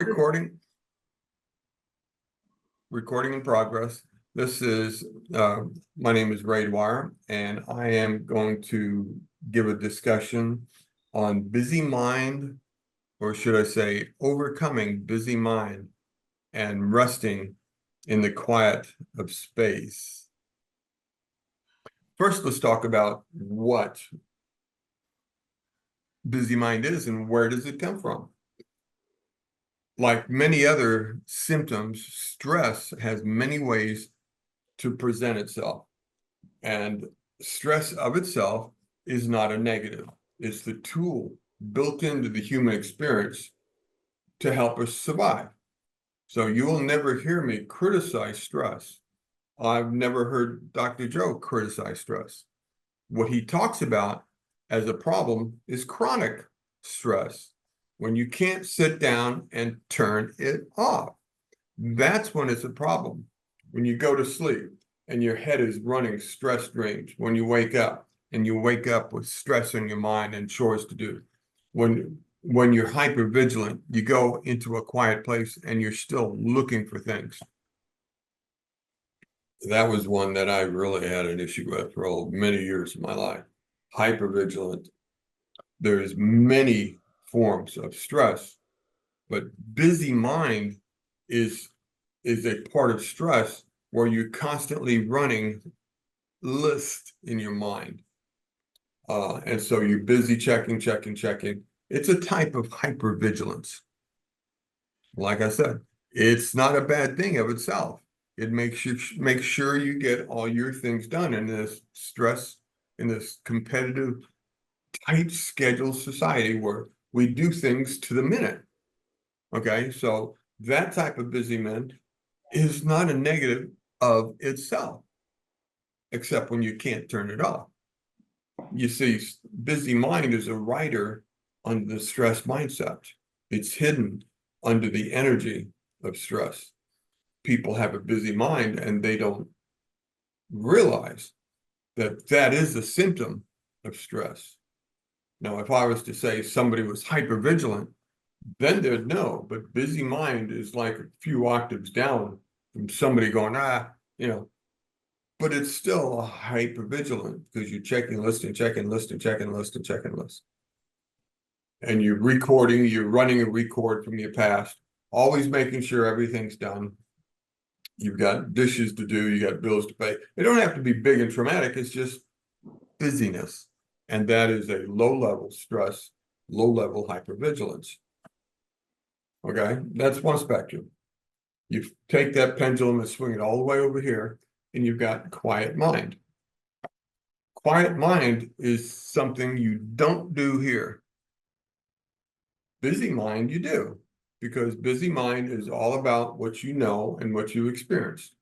Recording in progress. This is my name is Ray Dwyer, and I am going to give a discussion on busy mind, or should I say, overcoming busy mind and resting in the quiet of space. First, let's talk about what busy mind is and where does it come from. Like many other symptoms, stress has many ways to present itself. And stress of itself is not a negative. It's the tool built into the human experience to help us survive. So you will never hear me criticize stress. I've never heard Dr. Joe criticize stress. What he talks about as a problem is chronic stress, when you can't sit down and turn it off. That's when it's a problem. When you go to sleep and your head is running stress dreams, when you wake up and you wake up with stress in your mind and chores to do. When you're hyper vigilant, you go into a quiet place and you're still looking for things. That was one that I really had an issue with for many years of my life. Hyper vigilant. There's many forms of stress, but busy mind is a part of stress where you're constantly running lists in your mind. And so you're busy checking. It's a type of hypervigilance. Like I said, it's not a bad thing of itself. It makes you make sure you get all your things done in this stress, in this competitive, tight schedule society where we do things to the minute. Okay, so that type of busy man is not a negative of itself, except when you can't turn it off. You see, busy mind is a rider under the stress mindset. It's hidden under the energy of stress. People have a busy mind and they don't realize that that is a symptom of stress. Now, if I was to say somebody was hypervigilant, then they'd know, but busy mind is like a few octaves down from somebody going, but it's still a hypervigilant because you're checking list and checking list and checking list and checking list. And you're recording, you're running a record from your past, always making sure everything's done. You've got dishes to do, you got bills to pay. They don't have to be big and traumatic, it's just busyness. And that is a low-level stress, low-level hypervigilance. Okay, that's one spectrum. You take that pendulum and swing it all the way over here, and you've got quiet mind. Quiet mind is something you don't do here. Busy mind, you do, because busy mind is all about what you know and what you experienced.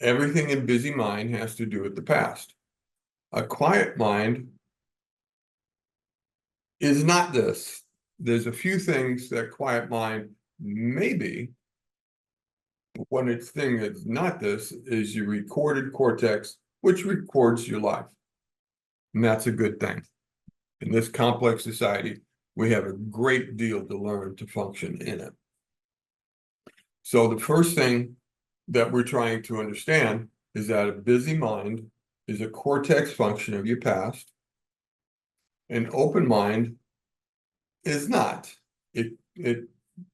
Everything in busy mind has to do with the past. A quiet mind is not this. There's a few things that quiet mind may be. One thing that's not this is your recorded cortex, which records your life. And that's a good thing. In this complex society, we have a great deal to learn to function in it. So the first thing that we're trying to understand is that a busy mind is a cortex function of your past. An open mind is not.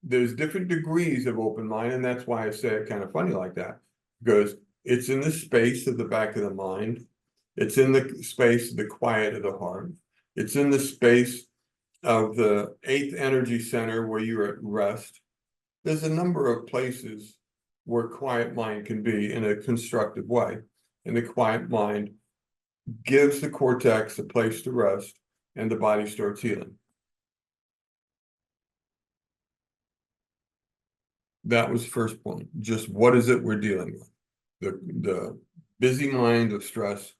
There's different degrees of open mind, and that's why I say it kind of funny like that, because it's in the space of the back of the mind. It's in the space of the quiet of the heart. It's in the space of the 8th energy center where you're at rest. There's a number of places where quiet mind can be in a constructive way. And the quiet mind gives the cortex a place to rest, and the body starts healing. That was the first point. Just what is it we're dealing with? The busy mind of stress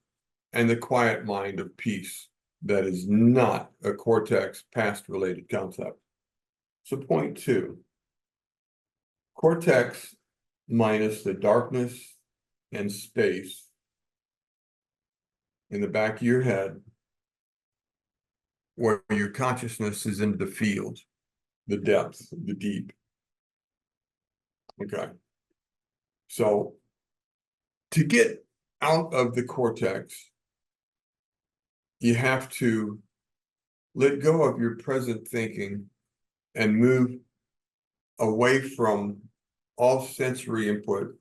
and the quiet mind of peace that is not a cortex past related concept. So point 2, cortex minus the darkness and space in the back of your head where your consciousness is in the field. the depth, the deep. Okay. So to get out of the cortex, you have to let go of your present thinking and move away from all sensory input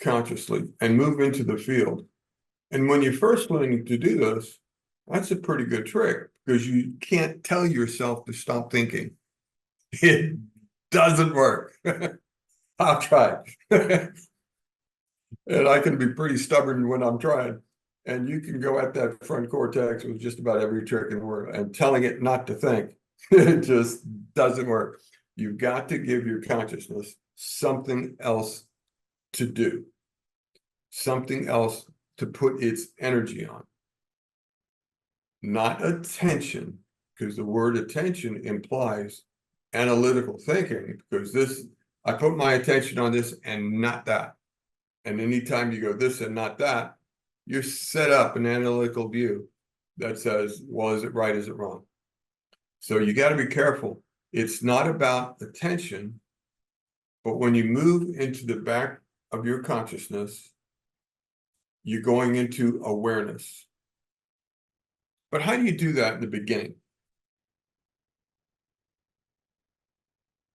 consciously and move into the field. And when you're first learning to do this, that's a pretty good trick because you can't tell yourself to stop thinking. It doesn't work. I'll try. And I can be pretty stubborn when I'm trying. And you can go at that front cortex with just about every trick in the world and telling it not to think. It just doesn't work. You've got to give your consciousness something else to do, something else to put its energy on. Not attention, because the word attention implies analytical thinking, because I put my attention on this and not that. And anytime you go this and not that, you're set up an analytical view that says, well, is it right? Is it wrong? So you got to be careful. It's not about attention, but when you move into the back of your consciousness, you're going into awareness. But how do you do that in the beginning?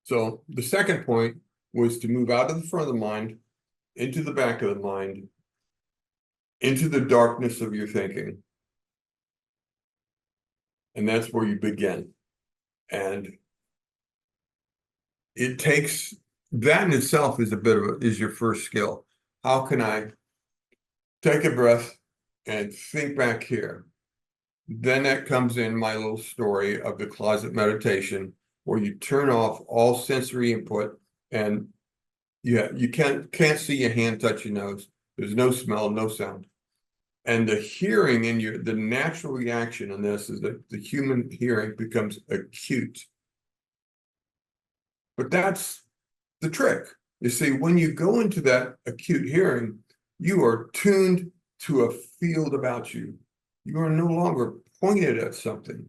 So the second point was to move out of the front of the mind, into the back of the mind, into the darkness of your thinking. And that's where you begin. And it takes, that in itself is is your first skill. How can I take a breath and think back here? Then that comes in my little story of the closet meditation, where you turn off all sensory input and you can't see your hand touch your nose. There's no smell, no sound. And the hearing in the natural reaction in this is that the human hearing becomes acute. But that's the trick. You see, when you go into that acute hearing, you are tuned to a field about you. You are no longer pointed at something.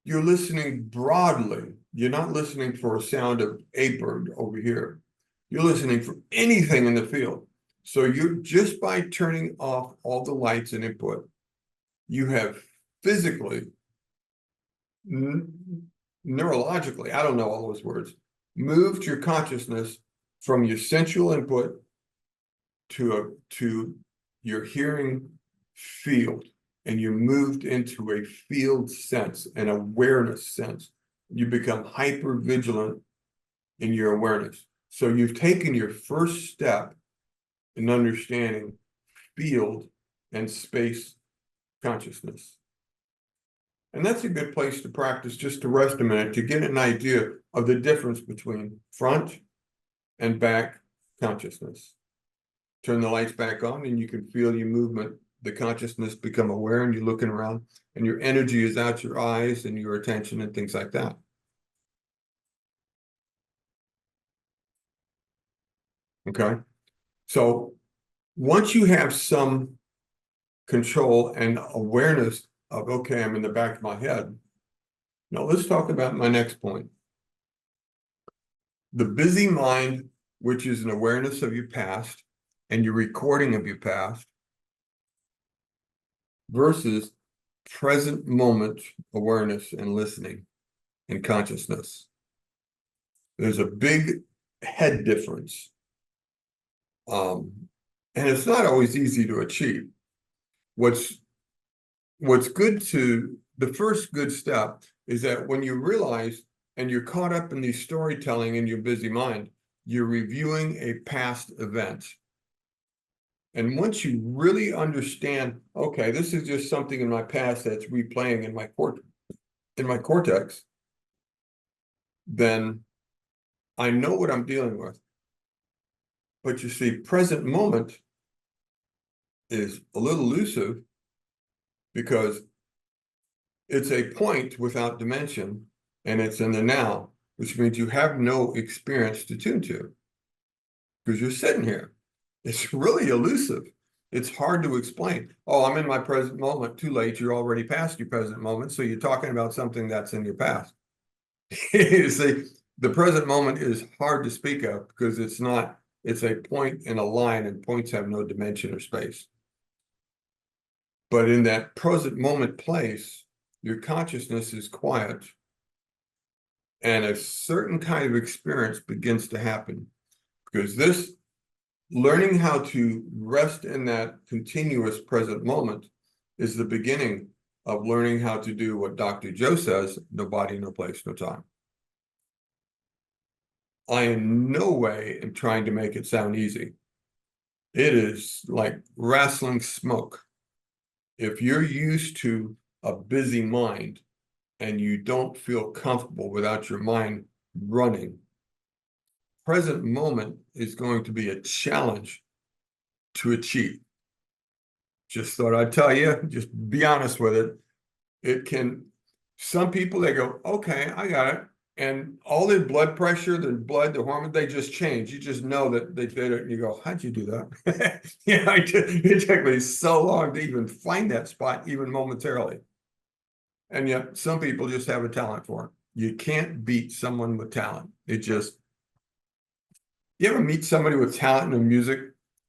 You're listening broadly. You're not listening for a sound of a bird over here. You're listening for anything in the field. So you just by turning off all the lights and input, you have physically, neurologically, I don't know all those words, moved your consciousness from your sensual input to your hearing field, and you moved into a field sense, an awareness sense. You become hyper vigilant in your awareness. So you've taken your first step in understanding field and space consciousness. And that's a good place to practice, just to rest a minute, to get an idea of the difference between front and back consciousness. Turn the lights back on and you can feel your movement, the consciousness become aware, and you're looking around and your energy is out your eyes and your attention and things like that. Okay. So once you have some control and awareness of, okay, I'm in the back of my head. Now let's talk about my next point. The busy mind, which is an awareness of your past and your recording of your past, versus present moment awareness and listening and consciousness. There's a big head difference. And it's not always easy to achieve. What's good the first good step is that when you realize and you're caught up in the storytelling in your busy mind, you're reviewing a past event. And once you really understand, okay, this is just something in my past that's replaying in my cortex, then I know what I'm dealing with. But you see, present moment is a little elusive because it's a point without dimension, and it's in the now, which means you have no experience to tune to because you're sitting here. It's really elusive. It's hard to explain. Oh, I'm in my present moment. Too late. You're already past your present moment. So you're talking about something that's in your past. You see, the present moment is hard to speak of because it's not, it's a point in a line, and points have no dimension or space. But in that present moment place, your consciousness is quiet, and a certain kind of experience begins to happen. Because this learning how to rest in that continuous present moment is the beginning of learning how to do what Dr. Joe says: no body, no place, no time. I in no way am trying to make it sound easy. It is like wrestling smoke. If you're used to a busy mind and you don't feel comfortable without your mind running, present moment is going to be a challenge to achieve. Just thought I'd tell you, just be honest with it. It can, some people, they go, okay, I got it. And all their blood pressure, their blood, the hormone, they just change. You just know that they did it. And you go, how'd you do that? It took me so long to even find that spot, even momentarily. And yet some people just have a talent for it. You can't beat someone with talent. It just, you ever meet somebody with talent in music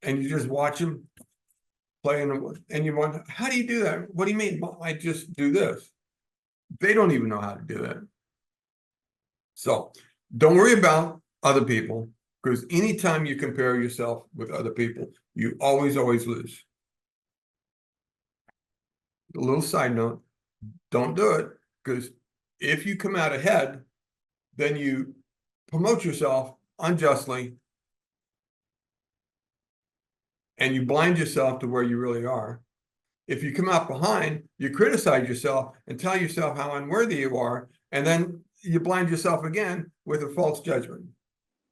and you just watch them playing and you wonder, how do you do that? What do you mean? Well, I just do this. They don't even know how to do that. So don't worry about other people, because anytime you compare yourself with other people, you always lose. A little side note, don't do it, because if you come out ahead, then you promote yourself unjustly and you blind yourself to where you really are. If you come out behind, you criticize yourself and tell yourself how unworthy you are, and then you blind yourself again with a false judgment.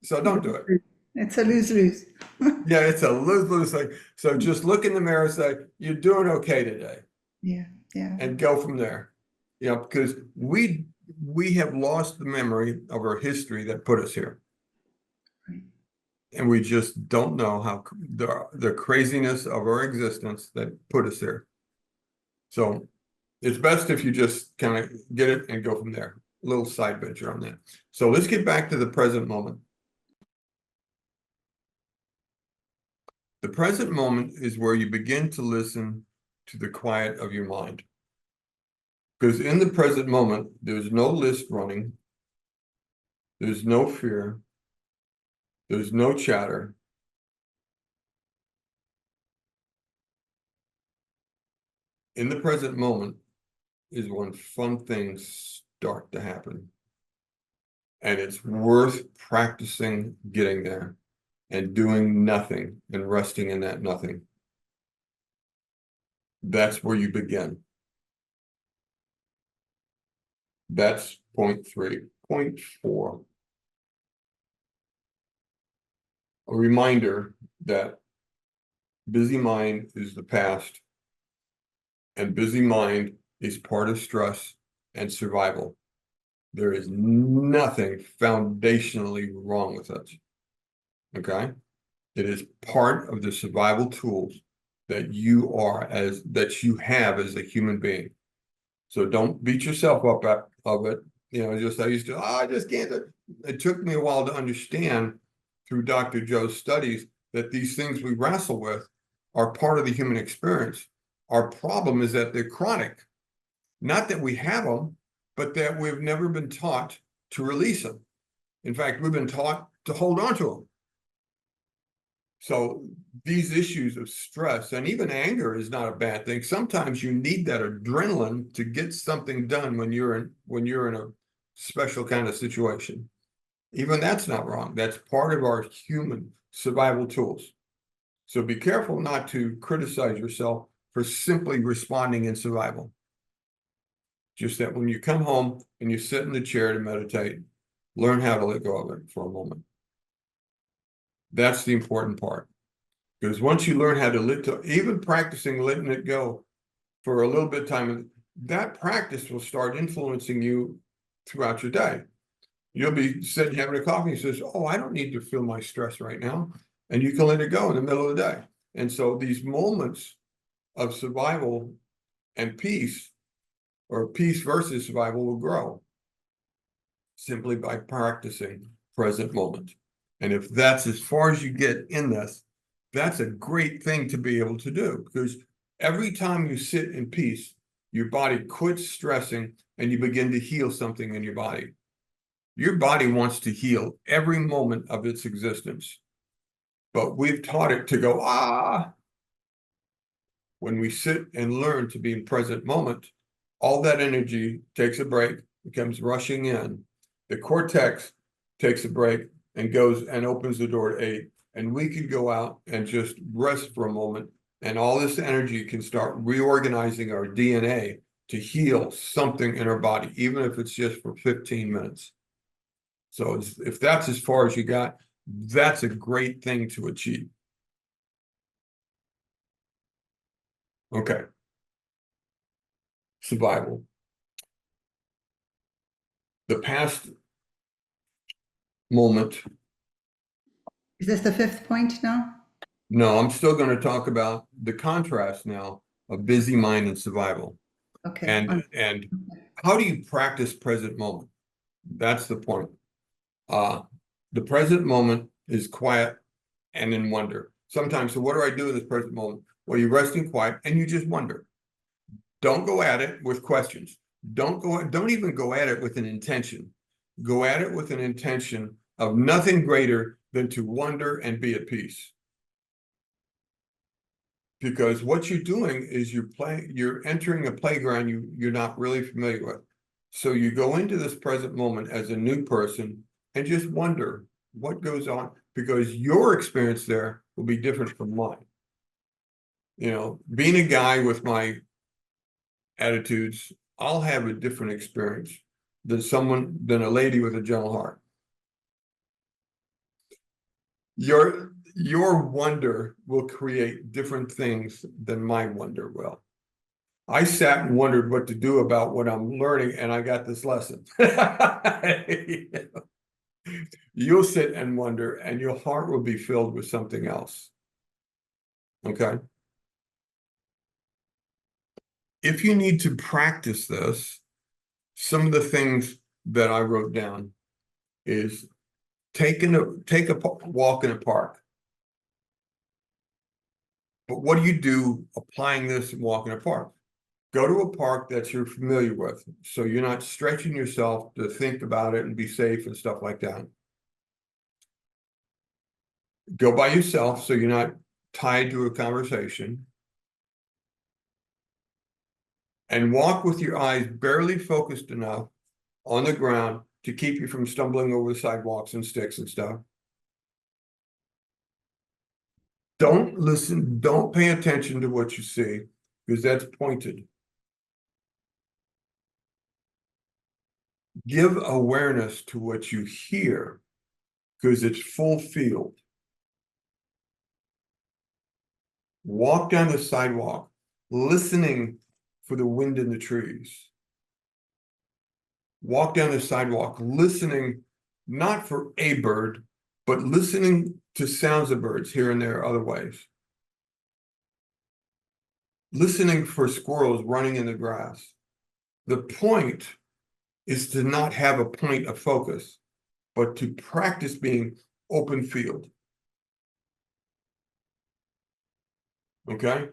So don't do it. It's a lose-lose. Yeah, it's a lose-lose thing. So just look in the mirror and say, you're doing okay today, Yeah, yeah. and go from there. You know, because we have lost the memory of our history that put us here. Right. And we just don't know how the craziness of our existence that put us there. So it's best if you just kind of get it and go from there. A little side venture on that. So let's get back to the present moment. The present moment is where you begin to listen to the quiet of your mind. Because in the present moment, there's no list running, there's no fear, there's no chatter. In the present moment is when fun things start to happen. And it's worth practicing getting there and doing nothing and resting in that nothing. That's where you begin. That's point 3. Point 4. A reminder that busy mind is the past, and busy mind is part of stress and survival. There is nothing foundationally wrong with it. Okay? It is part of the survival tools that you have as a human being. So don't beat yourself up of it. You know, just I used to, I just can't. It took me a while to understand through Dr. Joe's studies that these things we wrestle with are part of the human experience. Our problem is that they're chronic. Not that we have them, but that we've never been taught to release them. In fact, we've been taught to hold on to them. So these issues of stress and even anger is not a bad thing. Sometimes you need that adrenaline to get something done when you're in a special kind of situation. Even that's not wrong. That's part of our human survival tools. So be careful not to criticize yourself for simply responding in survival. Just that when you come home and you sit in the chair to meditate, learn how to let go of it for a moment. That's the important part. Because once you learn how to even practicing letting it go for a little bit of time, that practice will start influencing you throughout your day. You'll be sitting having a coffee and says, oh, I don't need to feel my stress right now. And you can let it go in the middle of the day. And so these moments of survival and peace, or peace versus survival, will grow. simply by practicing present moment. And if that's as far as you get in this, that's a great thing to be able to do, because every time you sit in peace, your body quits stressing and you begin to heal something in your body. Your body wants to heal every moment of its existence, but we've taught it to go, ah. When we sit and learn to be in present moment, all that energy takes a break, becomes rushing in. The cortex takes a break and goes and opens the door to 8. And we can go out and just rest for a moment. And all this energy can start reorganizing our DNA to heal something in our body, even if it's just for 15 minutes. So if that's as far as you got, that's a great thing to achieve. Okay. Survival. The past moment. Is this the 5th point now? No, I'm still going to talk about the contrast now of busy mind and survival. Okay. And how do you practice present moment? That's the point. The present moment is quiet and in wonder. Sometimes, so what do I do in this present moment? Well, you rest in quiet and you just wonder. Don't go at it with questions. Don't even go at it with an intention. Go at it with an intention of nothing greater than to wonder and be at peace. Because what you're doing is you're entering a playground you're not really familiar with. So you go into this present moment as a new person and just wonder what goes on, because your experience there will be different from mine. You know, being a guy with my attitudes, I'll have a different experience than a lady with a gentle heart. Your wonder will create different things than my wonder will. I sat and wondered what to do about what I'm learning, and I got this lesson. You'll sit and wonder, and your heart will be filled with something else. Okay? If you need to practice this, some of the things that I wrote down is take a walk in a park. But what do you do applying this and walk in a park? Go to a park that you're familiar with, so you're not stretching yourself to think about it and be safe and stuff like that. Go by yourself, so you're not tied to a conversation. And walk with your eyes barely focused enough on the ground to keep you from stumbling over the sidewalks and sticks and stuff. Don't listen, don't pay attention to what you see, because that's pointed. Give awareness to what you hear, because it's full field. Walk down the sidewalk, listening for the wind in the trees. Walk down the sidewalk, listening not for a bird, but listening to sounds of birds here and there other ways. Listening for squirrels running in the grass. The point is to not have a point of focus, but to practice being open field. Okay?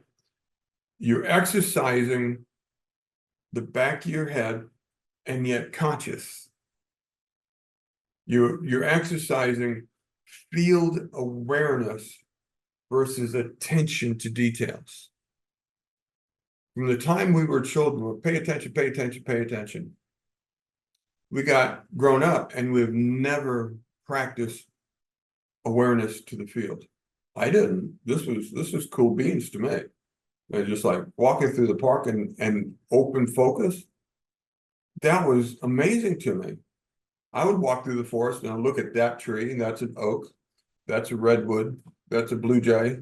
You're exercising the back of your head and yet conscious. You're exercising field awareness versus attention to details. From the time we were children, we pay attention, pay attention, pay attention. We got grown up and we've never practiced awareness to the field. I didn't. This was cool beans to me. I just like walking through the park and open focus. That was amazing to me. I would walk through the forest and I'd look at that tree, and that's an oak, that's a redwood, that's a blue jay.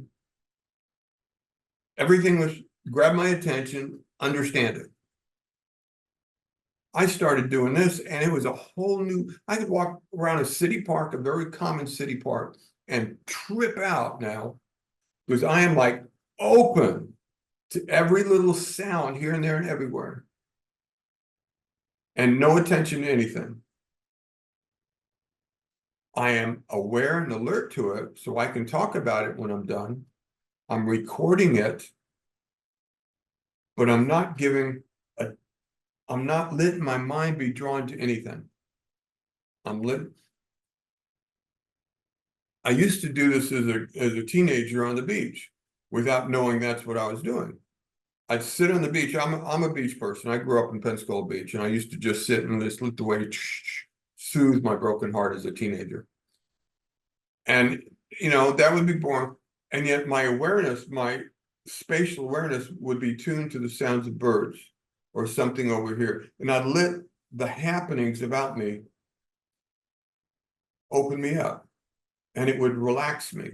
Everything was grab my attention, understand it. I started doing this, and it was a whole new. I could walk around a city park, a very common city park, and trip out now, because I am like open to every little sound here and there and everywhere, and no attention to anything. I am aware and alert to it, so I can talk about it when I'm done. I'm recording it, but I'm not letting my mind be drawn to anything. I used to do this as a teenager on the beach without knowing that's what I was doing. I'd sit on the beach. I'm a beach person. I grew up in Pensacola Beach, and I used to just sit and just let the wave soothe my broken heart as a teenager. And that would be boring. And yet my spatial awareness would be tuned to the sounds of birds or something over here. And I'd let the happenings about me open me up, and it would relax me.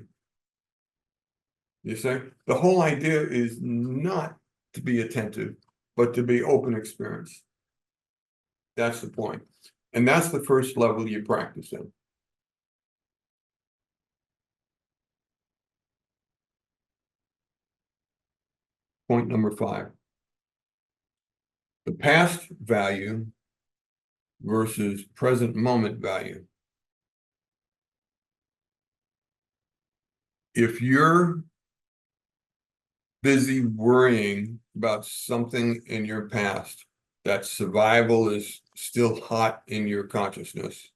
You see, the whole idea is not to be attentive, but to be open experience. That's the point. And that's the first level you practice in. Point number 5. The past value versus present moment value. If you're busy worrying about something in your past, that survival is still hot in your consciousness,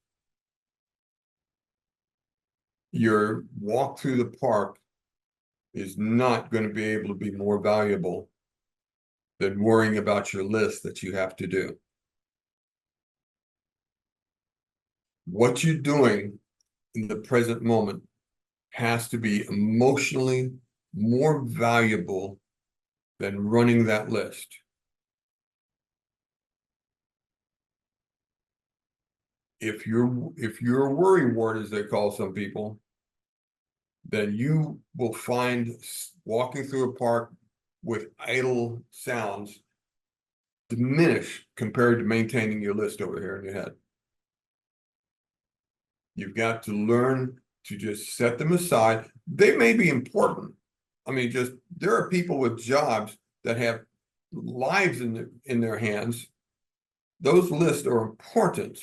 your walk through the park is not going to be able to be more valuable than worrying about your list that you have to do. What you're doing in the present moment has to be emotionally more valuable than running that list. If you're a worry wart, as they call some people, then you will find walking through a park with idle sounds diminish compared to maintaining your list over here in your head. You've got to learn to just set them aside. They may be important. I mean, there are people with jobs that have lives in their hands. Those lists are important,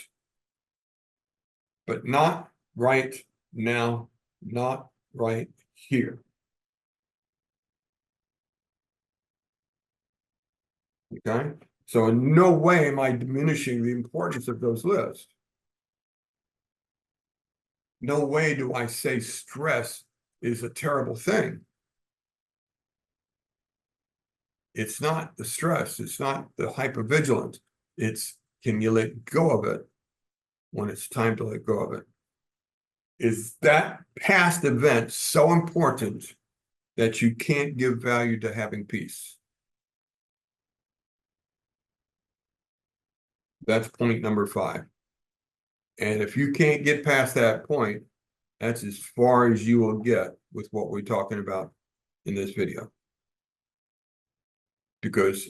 but not right now, not right here. Okay? So in no way am I diminishing the importance of those lists. No way do I say stress is a terrible thing. It's not the stress. It's not the hypervigilance. It's, can you let go of it when it's time to let go of it? Is that past event so important that you can't give value to having peace? That's point number 5. And if you can't get past that point, that's as far as you will get with what we're talking about in this video. Because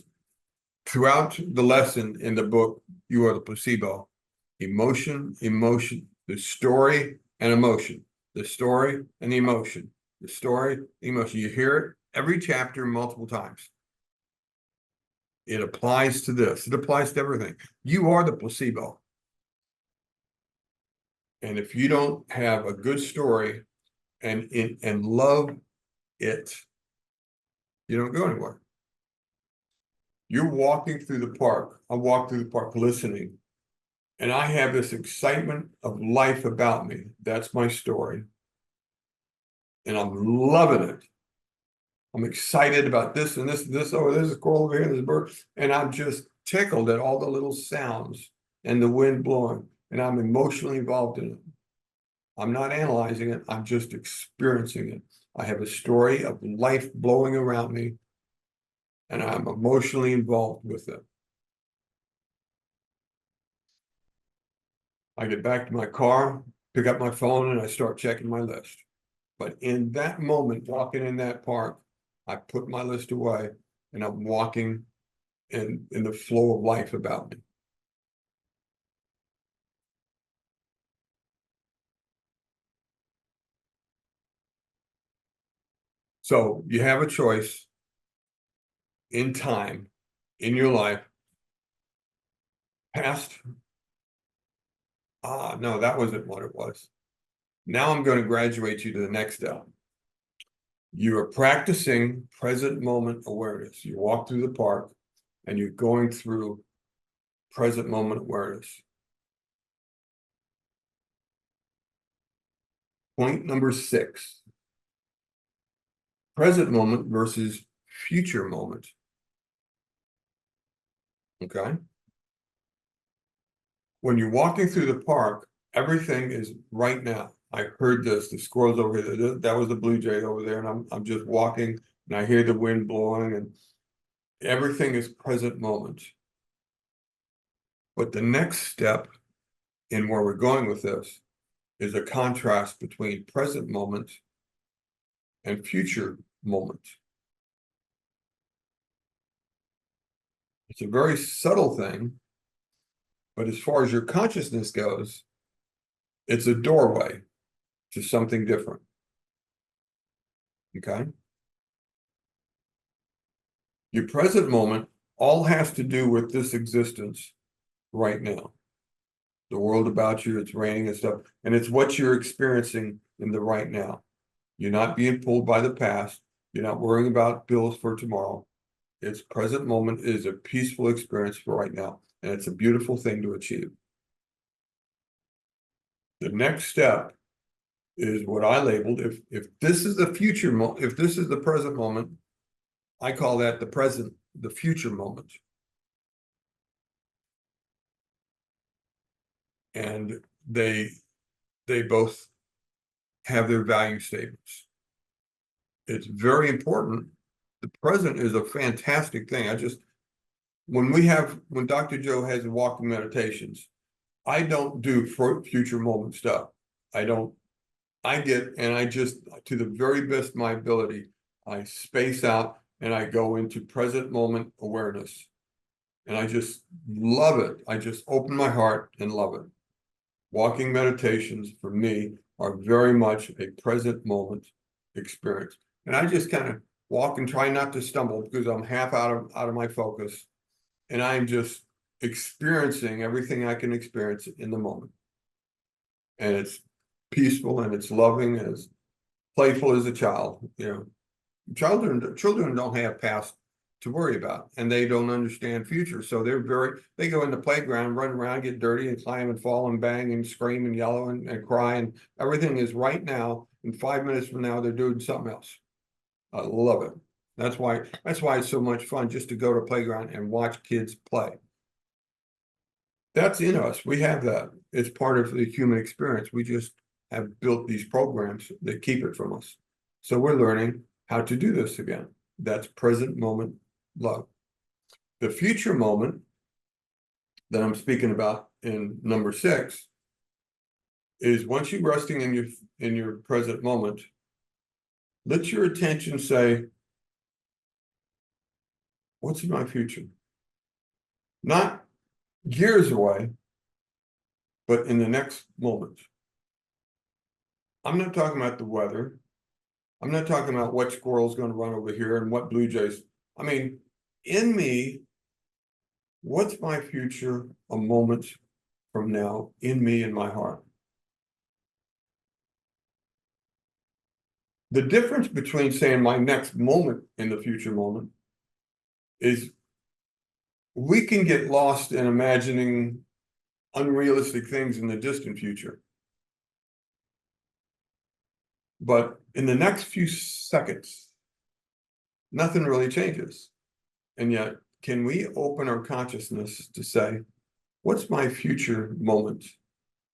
throughout the lesson in the book, You Are the Placebo, emotion, the story and emotion, the story and the emotion, the story, the emotion. You hear it every chapter multiple times. It applies to this. It applies to everything. You are the placebo. And if you don't have a good story and love it, you don't go anywhere. You're walking through the park. I walk through the park listening, and I have this excitement of life about me. That's my story. And I'm loving it. I'm excited about this and this and this. Oh, there's a squirrel over here, there's a bird. And I'm just tickled at all the little sounds and the wind blowing. And I'm emotionally involved in it. I'm not analyzing it. I'm just experiencing it. I have a story of life blowing around me, and I'm emotionally involved with it. I get back to my car, pick up my phone, and I start checking my list. But in that moment, walking in that park, I put my list away, and I'm walking in the flow of life about me. So you have a choice in time, in your life. Past, no, that wasn't what it was. Now I'm going to graduate you to the next step. You are practicing present moment awareness. You walk through the park and you're going through present moment awareness. Point number 6. Present moment versus future moment. Okay? When you're walking through the park, everything is right now. I heard this, the squirrels over here, that was the blue jay over there, and I'm just walking and I hear the wind blowing and everything is present moment. But the next step in where we're going with this is a contrast between present moment and future moment. It's a very subtle thing, but as far as your consciousness goes, it's a doorway to something different. Okay? Your present moment all has to do with this existence right now. The world about you, it's raining and stuff, and it's what you're experiencing in the right now. You're not being pulled by the past. You're not worrying about bills for tomorrow. Its present moment is a peaceful experience for right now, and it's a beautiful thing to achieve. The next step is what I labeled, if this is the future moment, if this is the present moment, I call that the future moment. And they both have their value statements. It's very important. The present is a fantastic thing. When Dr. Joe has walking meditations, I don't do future moment stuff. I just, to the very best of my ability, I space out and I go into present moment awareness. And I just love it. I just open my heart and love it. Walking meditations for me are very much a present moment experience. And I just kind of walk and try not to stumble because I'm half out of my focus. And I'm just experiencing everything I can experience in the moment. And it's peaceful and it's loving and it's playful as a child. Children don't have past to worry about, and they don't understand future. So they go in the playground, run around, get dirty and climb and fall and bang and scream and yell and cry, and everything is right now. And 5 minutes from now, they're doing something else. I love it. That's why it's so much fun just to go to a playground and watch kids play. That's in us. We have that. It's part of the human experience. We just have built these programs that keep it from us. So we're learning how to do this again. That's present moment love. The future moment that I'm speaking about in number 6 is once you're resting in your present moment, let your attention say, what's in my future? Not years away, but in the next moment. I'm not talking about the weather. I'm not talking about what squirrel's going to run over here and what blue jays. I mean, in me, what's my future a moment from now in me, in my heart? The difference between saying my next moment in the future moment is we can get lost in imagining unrealistic things in the distant future. But in the next few seconds, nothing really changes. And yet, can we open our consciousness to say, what's my future moment?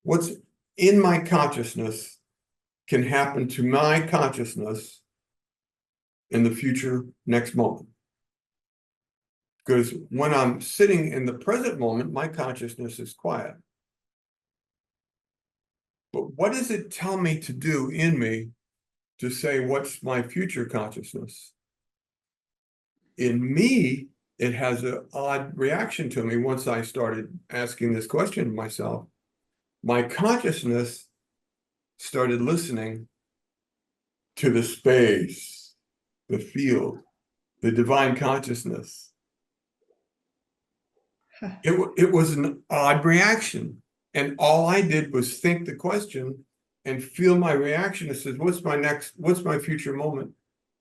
What's in my consciousness can happen to my consciousness in the future next moment? Because when I'm sitting in the present moment, my consciousness is quiet. But what does it tell me to do in me to say, what's my future consciousness? In me, it has an odd reaction to me once I started asking this question to myself. My consciousness started listening to the space, the field, the divine consciousness. It was an odd reaction. And all I did was think the question, and feel my reaction. It says, what's my future moment?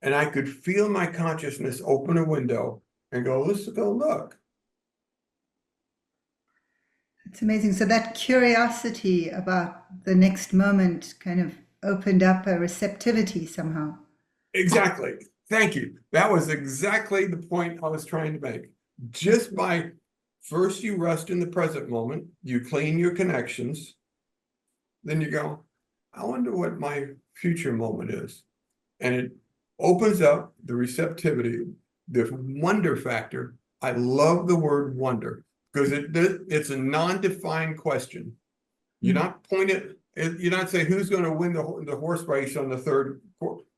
And I could feel my consciousness open a window and go, let's go look. It's amazing. So that curiosity about the next moment kind of opened up a receptivity somehow. Exactly. Thank you. That was exactly the point I was trying to make. Just by first you rest in the present moment, you clean your connections, then you go, I wonder what my future moment is. And it opens up the receptivity, the wonder factor. I love the word wonder because it's a non-defined question. You're not pointed, you're not saying who's going to win the horse race on the third.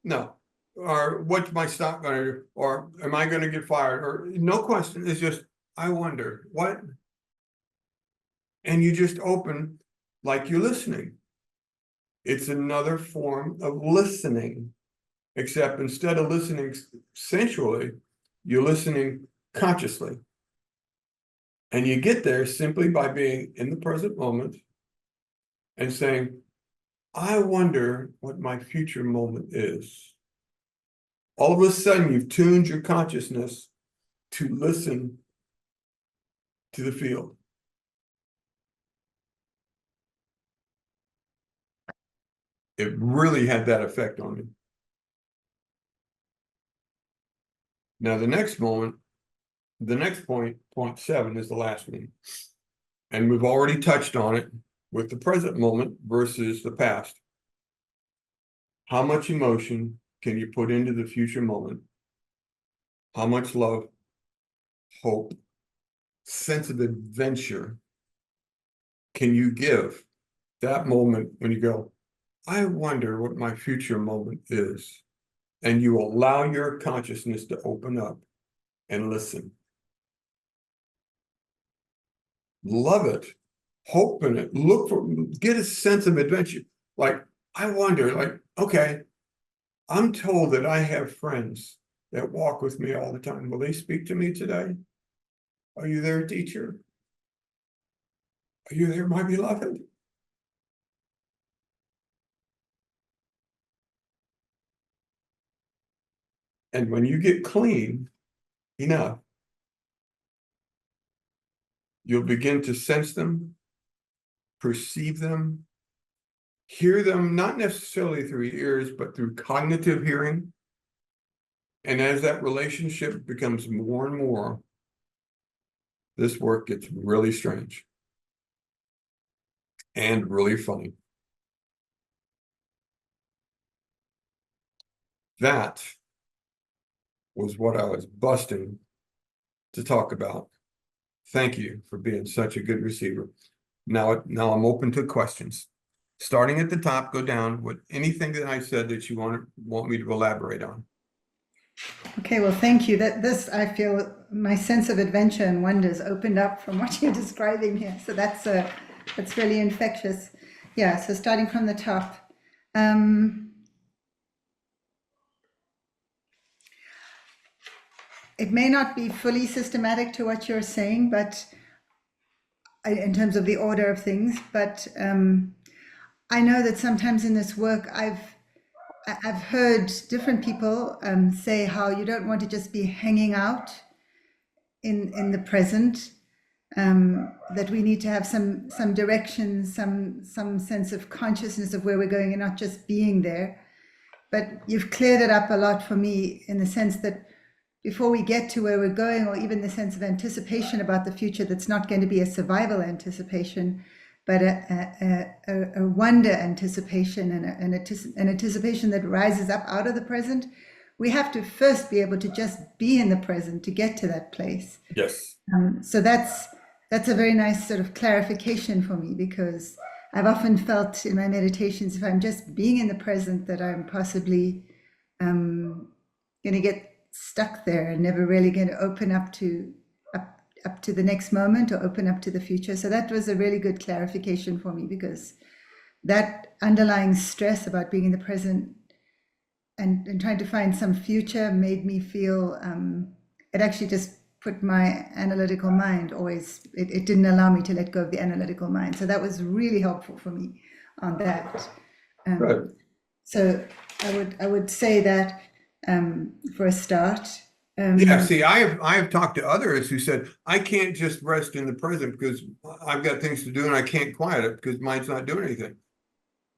No. Or what's my stock going to do? Or am I going to get fired? Or no question. It's just, I wonder what. And you just open like you're listening. It's another form of listening, except instead of listening sensually, you're listening consciously. And you get there simply by being in the present moment and saying, I wonder what my future moment is. All of a sudden, you've tuned your consciousness to listen to the field. It really had that effect on me. Now, the next point, point 7, is the last one. And we've already touched on it with the present moment versus the past. How much emotion can you put into the future moment? How much love, hope, sense of adventure can you give that moment when you go, I wonder what my future moment is? And you allow your consciousness to open up and listen. Love it. Hope in it. Look for, get a sense of adventure. Like, I wonder, like, okay, I'm told that I have friends that walk with me all the time. Will they speak to me today? Are you there, teacher? Are you there, my beloved? And when you get clean enough, you'll begin to sense them, perceive them, hear them, not necessarily through your ears, but through cognitive hearing. And as that relationship becomes more and more, this work gets really strange and really funny. That was what I was busting to talk about. Thank you for being such a good receiver. Now I'm open to questions. Starting at the top, go down with anything that I said that you want me to elaborate on. Okay, well, thank you. This, I feel my sense of adventure and wonder is opened up from what you're describing here. So that's really infectious. Yeah, so starting from the top. It may not be fully systematic to what you're saying, but in terms of the order of things, but I know that sometimes in this work, I've heard different people say how you don't want to just be hanging out in the present, that we need to have some direction, some sense of consciousness of where we're going and not just being there. But you've cleared it up a lot for me in the sense that before we get to where we're going, or even the sense of anticipation about the future, that's not going to be a survival anticipation, but a wonder anticipation and an anticipation that rises up out of the present. We have to first be able to just be in the present to get to that place. Yes. So that's a very nice sort of clarification for me, because I've often felt in my meditations, if I'm just being in the present, that I'm possibly going to get stuck there and never really going to open up to the next moment or open up to the future. So that was a really good clarification for me, because that underlying stress about being in the present and trying to find some future made me feel it actually just put my analytical mind it didn't allow me to let go of the analytical mind. So that was really helpful for me on that. Right. So I would say that for a start. Yeah, see, I have talked to others who said, I can't just rest in the present because I've got things to do and I can't quiet it because mine's not doing anything.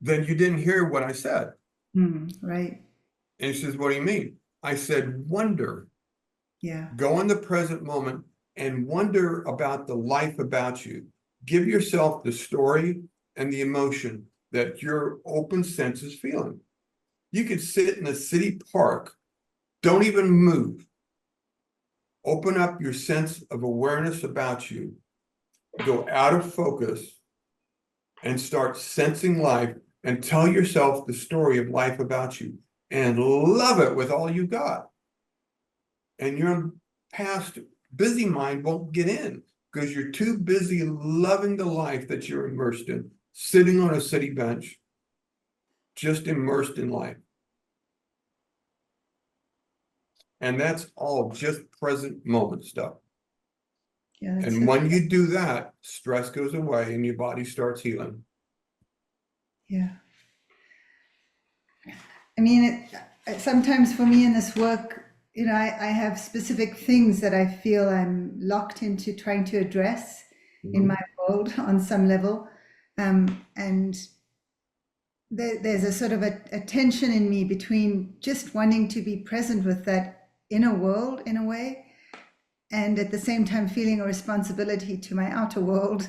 Then you didn't hear what I said. Right. And he says, what do you mean? I said, wonder. Yeah. Go in the present moment and wonder about the life about you. Give yourself the story and the emotion that your open sense is feeling. You could sit in a city park, don't even move. Open up your sense of awareness about you. Go out of focus and start sensing life and tell yourself the story of life about you and love it with all you got. And your past busy mind won't get in because you're too busy loving the life that you're immersed in, sitting on a city bench, just immersed in life. And that's all just present moment stuff. Yeah. That's And so, when you do that, stress goes away and your body starts healing. yeah. I mean, sometimes for me in this work, I have specific things that I feel I'm locked into trying to address in my world on some level. And there's a sort of a tension in me between just wanting to be present with that inner world in a way, and at the same time feeling a responsibility to my outer world.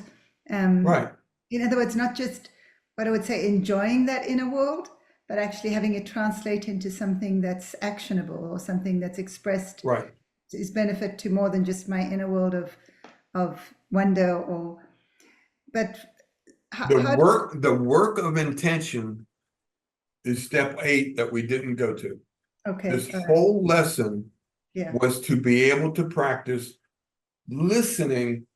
Um, Right, in other words, not just what I would say enjoying that inner world, but actually having it translate into something that's actionable or something that's expressed right. is benefit to more than just my inner world of wonder or. But how The work of intention is step 8 that we didn't go to. okay, This all right, whole lesson yeah, was to be able to practice listening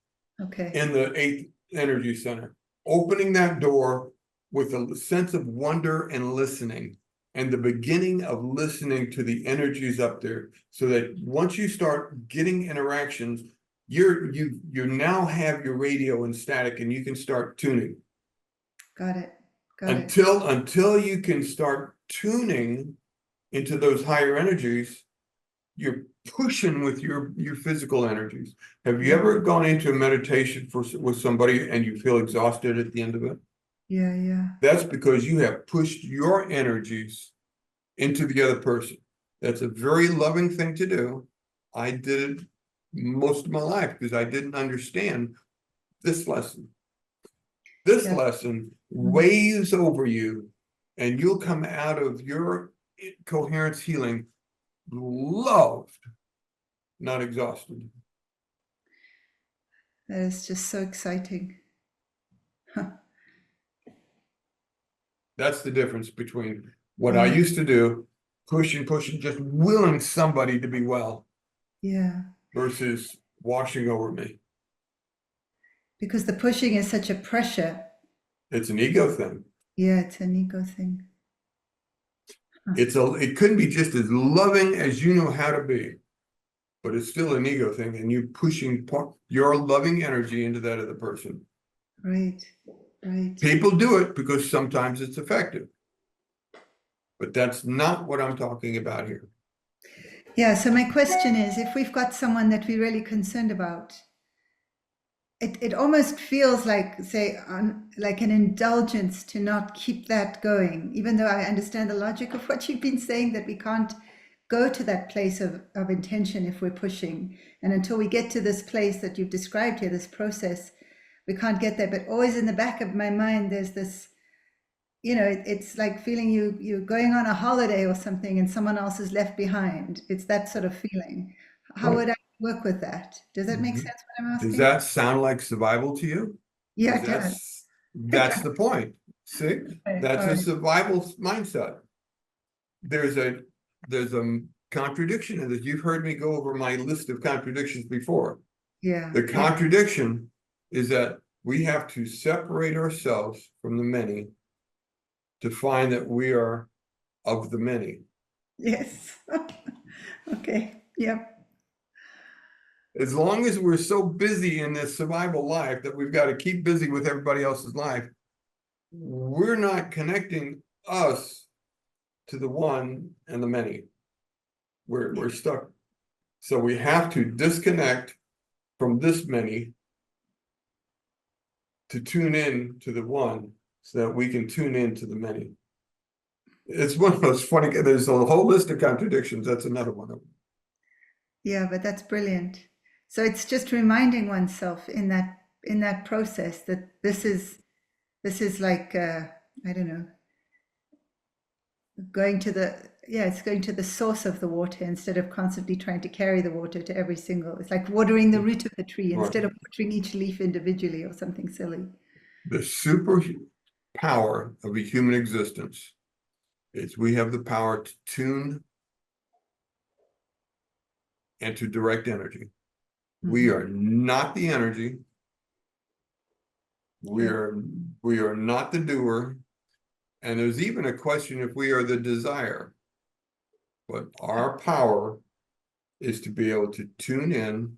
okay, in the 8th energy center, opening that door with a sense of wonder and listening, and the beginning of listening to the energies up there, so that once you start getting interactions, you now have your radio in static and you can start tuning. got it, got it, Until you can start tuning into those higher energies, you're pushing with your physical energies. Have you yeah, ever gone into a meditation with somebody and you feel exhausted at the end of it? yeah, yeah, That's because you have pushed your energies into the other person. That's a very loving thing to do. I did it most of my life because I didn't understand this lesson. This yeah, lesson weighs over you, and you'll come out of your coherence healing loved, not exhausted. that is just so exciting. That's the difference between what I used to do, pushing, just willing somebody to be well, Yeah, versus washing over me. because the pushing is such a pressure. It's an ego thing. Yeah, it's an ego thing. It couldn't be just as loving as you know how to be, but it's still an ego thing, and you pushing your loving energy into that other person. Right, right. People do it because sometimes it's effective, but that's not what I'm talking about here. Yeah, so my question is, if we've got someone that we're really concerned about, it almost feels like, say, like an indulgence to not keep that going, even though I understand the logic of what you've been saying, that we can't go to that place of intention if we're pushing. And until we get to this place that you've described here, this process, we can't get there. But always in the back of my mind, there's this, it's like feeling you're going on a holiday or something and someone else is left behind. It's that sort of feeling. How Right. would I work with that? Does that make sense what I'm Does asking? that sound like survival to you? Yeah, Because it does. It that's does. the point. See, Okay, that's all a right. survival mindset. There's a contradiction in this. You've heard me go over my list of contradictions before. Yeah, The yeah, contradiction is that we have to separate ourselves from the many to find that we are of the many. yes. Okay, yep, As long as we're so busy in this survival life that we've got to keep busy with everybody else's life, we're not connecting us to the one and the many. We're stuck. So we have to disconnect from this many to tune in to the one so that we can tune in to the many. It's one of those funny, there's a whole list of contradictions. That's another one of them. Yeah, but that's brilliant. So it's just reminding oneself in that process that this is like I don't know, going to the yeah, it's going to the source of the water instead of constantly trying to carry the water to every single. It's like watering the root of the tree Right. instead of watering each leaf individually or something silly. The super power of a human existence is we have the power to tune and to direct energy. We Mhm. are not the energy. We Yeah. are not the doer. And there's even a question if we are the desire. But our power is to be able to tune in,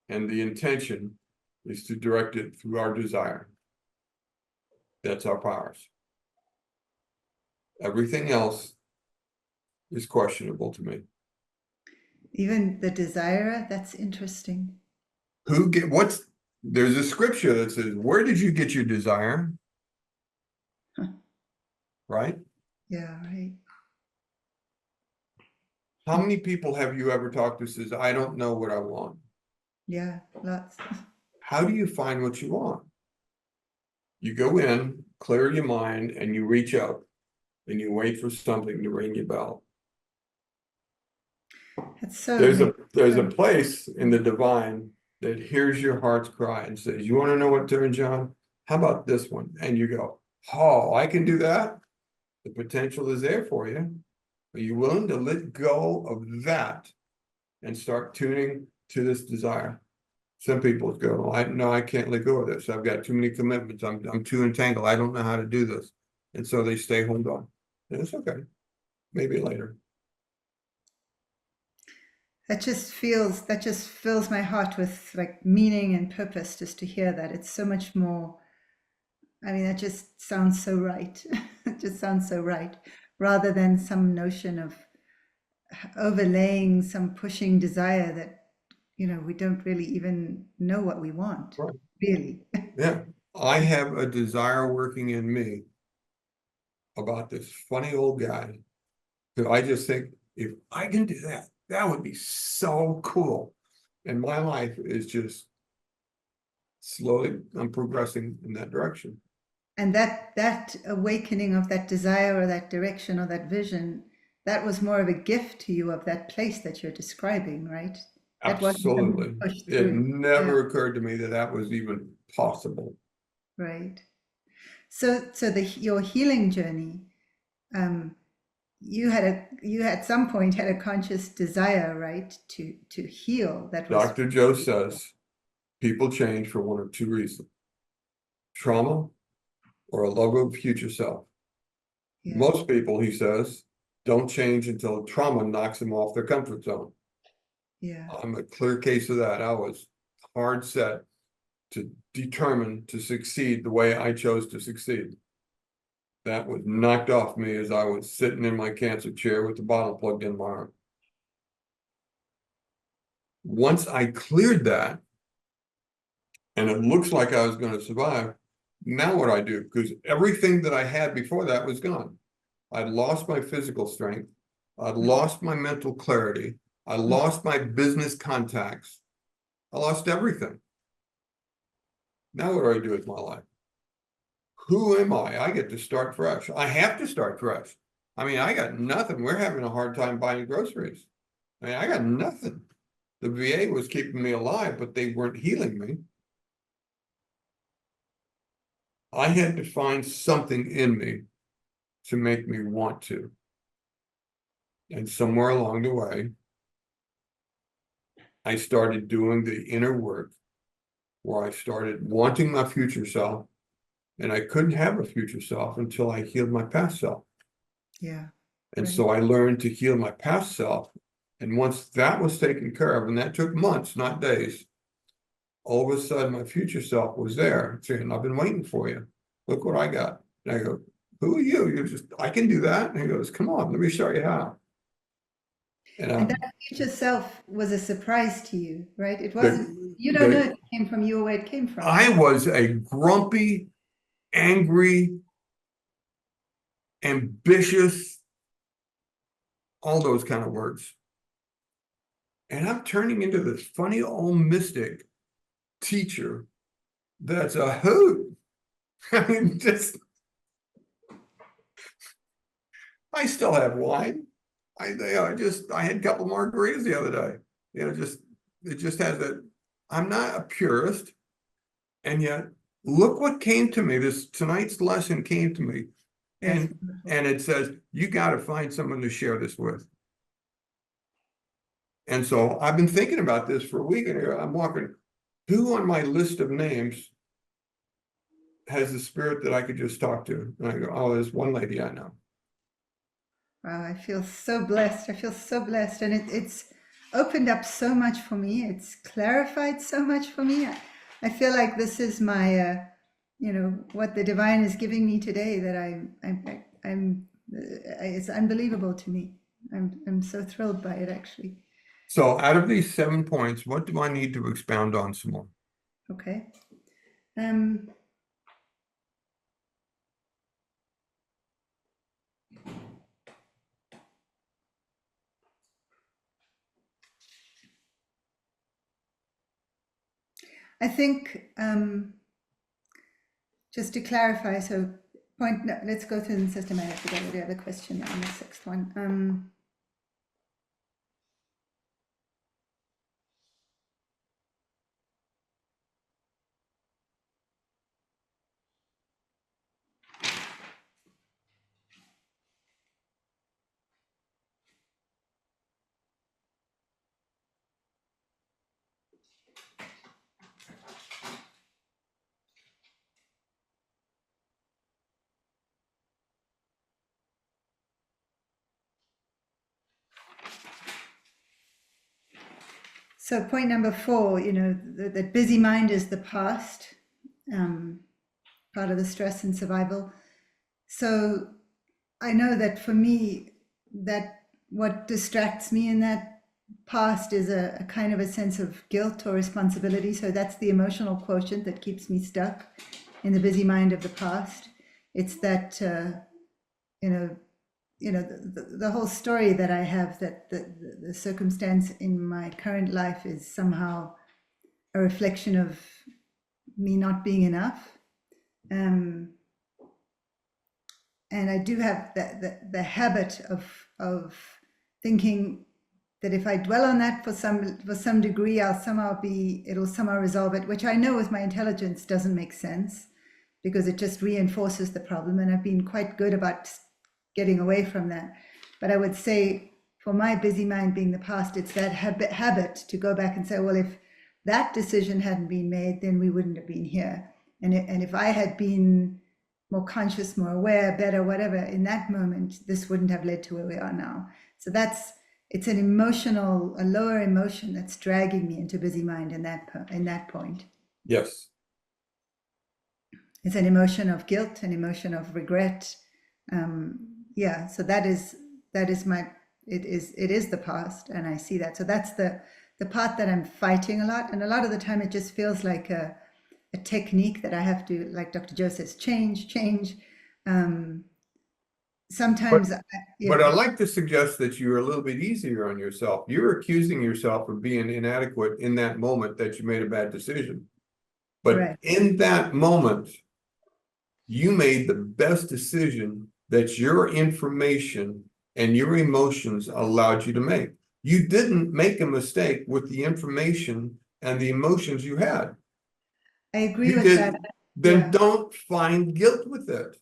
and the intention is to direct it through our desire. That's our powers. Everything else is questionable to me. Even the desire, that's interesting. There's a scripture that says, where did you get your desire? Huh. Right? Yeah, right. How many people have you ever talked to says, I don't know what I want? Yeah, lots. How do you find what you want? You go in, clear your mind, and you reach out and you wait for something to ring your bell. That's so There's a amazing. place in the divine that hears your heart's cry and says, you want to know what turns you on? How about this one? And you go, oh, I can do that. The potential is there for you. Are you willing to let go of that and start tuning to this desire? Some people go, I can't let go of this. I've got too many commitments. I'm too entangled. I don't know how to do this. And so they stay hold on. And it's okay. Maybe later. That just fills my heart with like meaning and purpose just to hear that. It's so much more. I mean, that just sounds so right. It just sounds so right, rather than some notion of overlaying some pushing desire that, we don't really even know what we want, Right. really. Yeah. I have a desire working in me about this funny old guy who I just think if I can do that, that would be so cool. And my life is just slowly, I'm progressing in that direction. And that awakening of that desire or that direction or that vision, that was more of a gift to you of that place that you're describing, right? That wasn't something you Absolutely. pushed It through. Yeah, never occurred to me that that was even possible. right. So your healing journey, um, you at some point had a conscious desire, right, to heal. That was Dr. Joe says people change for one of two reasons: trauma or a love of future self. yeah, Most people, he says, don't change until trauma knocks them off their comfort zone. yeah, I'm a clear case of that. I was hard set to determine to succeed the way I chose to succeed. That was knocked off me as I was sitting in my cancer chair with the bottle plugged in my arm. Once I cleared that, and it looks like I was going to survive, now what I do? Because everything that I had before that was gone. I'd lost my physical strength. I'd lost my mental clarity. I lost my business contacts. I lost everything. Now what do I do with my life? Who am I? I get to start fresh. I have to start fresh. I mean, I got nothing. We're having a hard time buying groceries. I mean, I got nothing. The VA was keeping me alive, but they weren't healing me. I had to find something in me to make me want to. And somewhere along the way, I started doing the inner work where I started wanting my future self. And I couldn't have a future self until I healed my past self. yeah, And right, so I learned to heal my past self. And once that was taken care of, and that took months, not days, all of a sudden my future self was there saying, I've been waiting for you. Look what I got. And I go, who are you? You're just, I can do that. And he goes, come on, let me show you how. And And that future self was a surprise to you, right? It wasn't, the, you don't know the, if it came from you or where it came from. I was a grumpy, angry, ambitious, all those kind of words. And I'm turning into this funny old mystic teacher that's a hoot. I mean, just, I still have wine. I had a couple margaritas the other day. It just has that. I'm not a purist, and yet look what came to me. Tonight's lesson came to me, That's and wonderful. and it says you got to find someone to share this with. And so I've been thinking about this for a week, and I'm walking. Who on my list of names has the spirit that I could just talk to? And I go, oh, there's one lady I know. Wow, I feel so blessed. I feel so blessed. And it's opened up so much for me. It's clarified so much for me. I feel like this is my, what the divine is giving me today that it's unbelievable to me. I'm so thrilled by it, actually. So out of these 7 points, what do I need to expound on some more? Okay. Um, I think just to clarify, so let's go through them systematically. I already have a question on the sixth one. So point number 4, the busy mind is the past, part of the stress and survival. So I know that for me, that what distracts me in that past is a kind of a sense of guilt or responsibility. So that's the emotional quotient that keeps me stuck in the busy mind of the past. It's that, you know, the whole story that I have, that the circumstance in my current life is somehow a reflection of me not being enough. And I do have the habit of thinking that if I dwell on that for some degree, it'll somehow resolve it, which I know with my intelligence doesn't make sense because it just reinforces the problem. And I've been quite good about getting away from that. But I would say for my busy mind being the past, it's that habit to go back and say, well, if that decision hadn't been made, then we wouldn't have been here. And if I had been more conscious, more aware, better, whatever, in that moment, this wouldn't have led to where we are now. So it's a lower emotion that's dragging me into busy mind in that point. Yes. It's an emotion of guilt, an emotion of regret. So that is it is the past, and I see that. So that's the part that I'm fighting a lot, and a lot of the time it just feels like a technique that I have to, like Dr. Joe says, change. Sometimes, But I'd like to suggest that you're a little bit easier on yourself. You're accusing yourself of being inadequate in that moment that you made a bad decision. But right. in that moment, you made the best decision that your information and your emotions allowed you to make. You didn't make a mistake with the information and the emotions you had. I agree You with did, that. then Yeah. don't find guilt with it.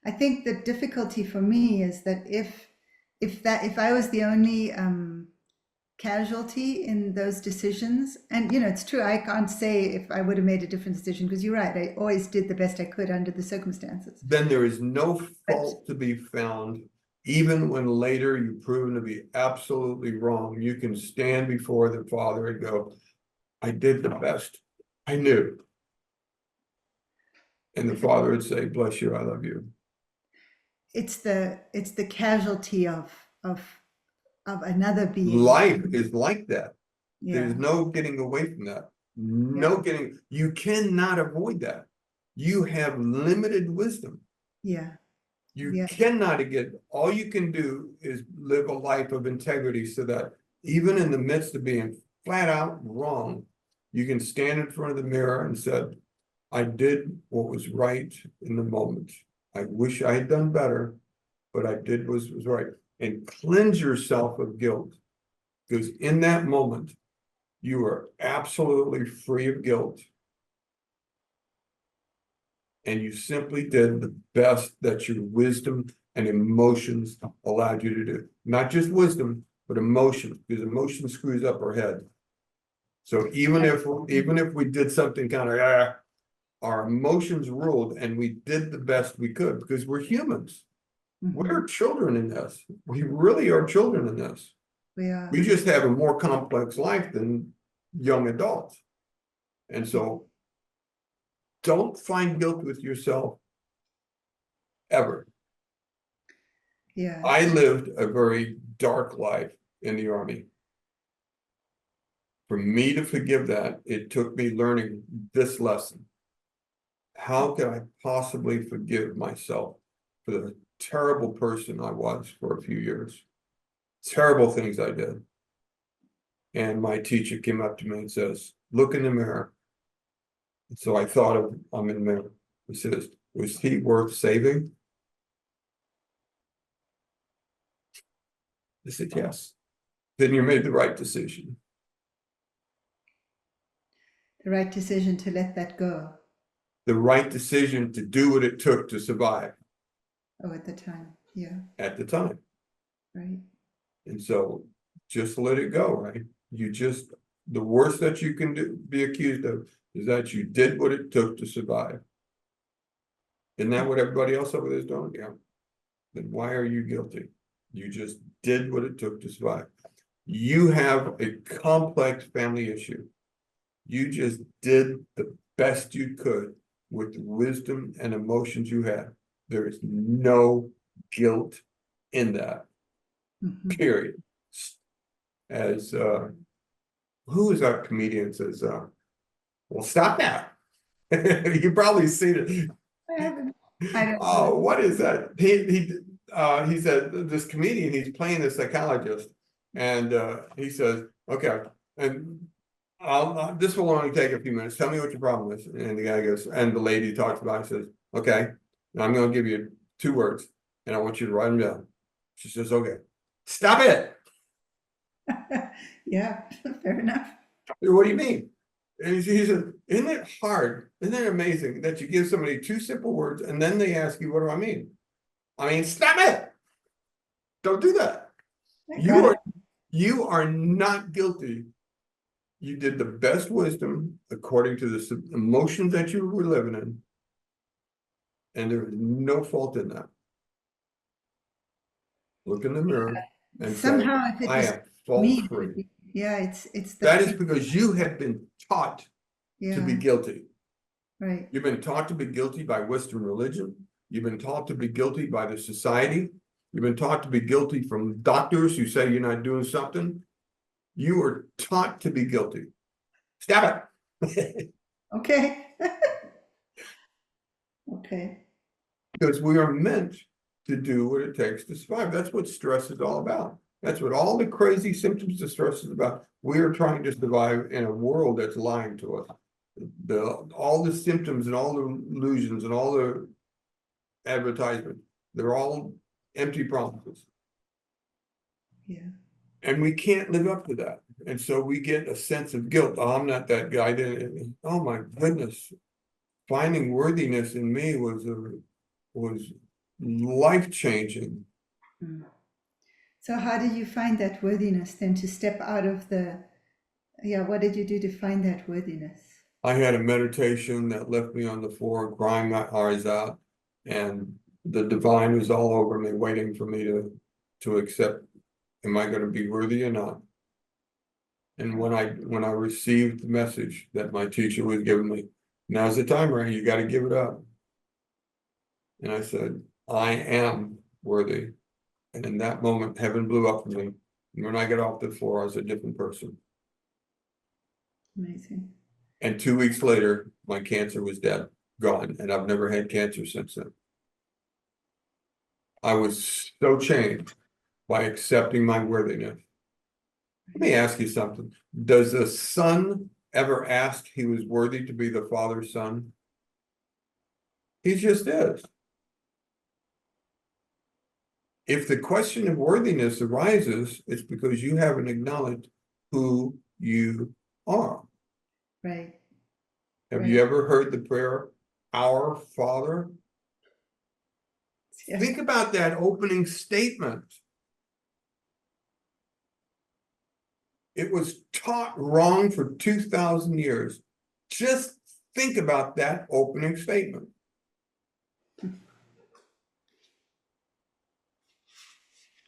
I think the difficulty for me is that if I was the only casualty in those decisions, and it's true, I can't say if I would have made a different decision, because you're right, I always did the best I could under the circumstances. Then there is no But fault to be found, even when later you're proven to be absolutely wrong. You can stand before the Father and go, I did the best I knew. And the father would say, bless you, I love you. It's the casualty of another being. Life is like that. There's Yeah, no getting away from that. yeah, No getting, you cannot avoid that. You have limited wisdom. yeah, You yeah, cannot get, all you can do is live a life of integrity so that even in the midst of being flat out wrong, you can stand in front of the mirror and say, I did what was right in the moment. I wish I had done better, but I did what was right. And cleanse yourself of guilt. Because in that moment, you are absolutely free of guilt. And you simply did the best that your wisdom and emotions allowed you to do. Not just wisdom, but emotion, because emotion screws up our head. So even if we did something kind of our emotions ruled and we did the best we could because we're humans. We're children in this. We really are children in this. we are. We just have a more complex life than young adults. And so don't find guilt with yourself ever. Yeah, I lived a very dark life in the Army. For me to forgive that, it took me learning this lesson. How could I possibly forgive myself for the terrible person I was for a few years? Terrible things I did. And my teacher came up to me and says, look in the mirror. So I thought of, I'm in the mirror. He says, was he worth saving? I said, yes. Then you made the right decision. the right decision to let that go. The right decision to do what it took to survive Oh, at the time. Yeah, at the time. right. And so just let it go, right? You just, the worst that you can do, be accused of is that you did what it took to survive. Isn't that what everybody else over there is doing? Yeah. Then why are you guilty? You just did what it took to survive. You have a complex family issue. You just did the best you could with the wisdom and emotions you had. There is no guilt in that, period. As who is our comedian says, well, stop that. You probably seen it. I haven't. I don't know. Oh, what is that? He said this comedian, he's playing the psychologist, and he says, okay, and this will only take a few minutes. Tell me what your problem is. And the guy goes, and the lady talks about it, says, okay, now I'm going to give you 2 words, and I want you to write them down. She says, okay, stop it. Yeah, fair enough. What do you mean? And he said, isn't it hard? Isn't it amazing that you give somebody 2 simple words and then they ask you, what do I mean? I mean, stop it. Don't do that. I got it. You are not guilty. You did the best wisdom according to the emotions that you were living in. And there is no fault in that. Look in the mirror and say, Somehow, if it I was am fault me, it would free. be, yeah, it's the That is pain. because you have been taught to be Yeah, guilty. right. You've been taught to be guilty by Western religion. You've been taught to be guilty by the society. You've been taught to be guilty from doctors who say you're not doing something. You are taught to be guilty. Stop it. Okay. Okay. Because we are meant to do what it takes to survive. That's what stress is all about. That's what all the crazy symptoms of stress is about. We are trying to survive in a world that's lying to us. All the symptoms and all the illusions and all the advertisement, they're all empty promises. Yeah. And we can't live up to that. And so we get a sense of guilt. Oh, I'm not that guy. Oh my goodness. Finding worthiness in me was life-changing. Mm. So how did you find that worthiness then to step out of yeah, what did you do to find that worthiness? I had a meditation that left me on the floor, crying my eyes out, and the divine was all over me, waiting for me to accept, am I going to be worthy or not? And when I received the message that my teacher was giving me, now's the time, right? You got to give it up. And I said, I am worthy. And in that moment, heaven blew up for me. And when I got off the floor, I was a different person. Amazing. And 2 weeks later, my cancer was dead, gone. And I've never had cancer since then. I was so changed by accepting my worthiness. Let me ask you something. Does a son ever ask he was worthy to be the father's son? He just is. If the question of worthiness arises, it's because you haven't acknowledged who you are. Right. Have you Right. ever heard the prayer, Our Father? Yeah. Think about that opening statement. It was taught wrong for 2,000 years. Just think about that opening statement.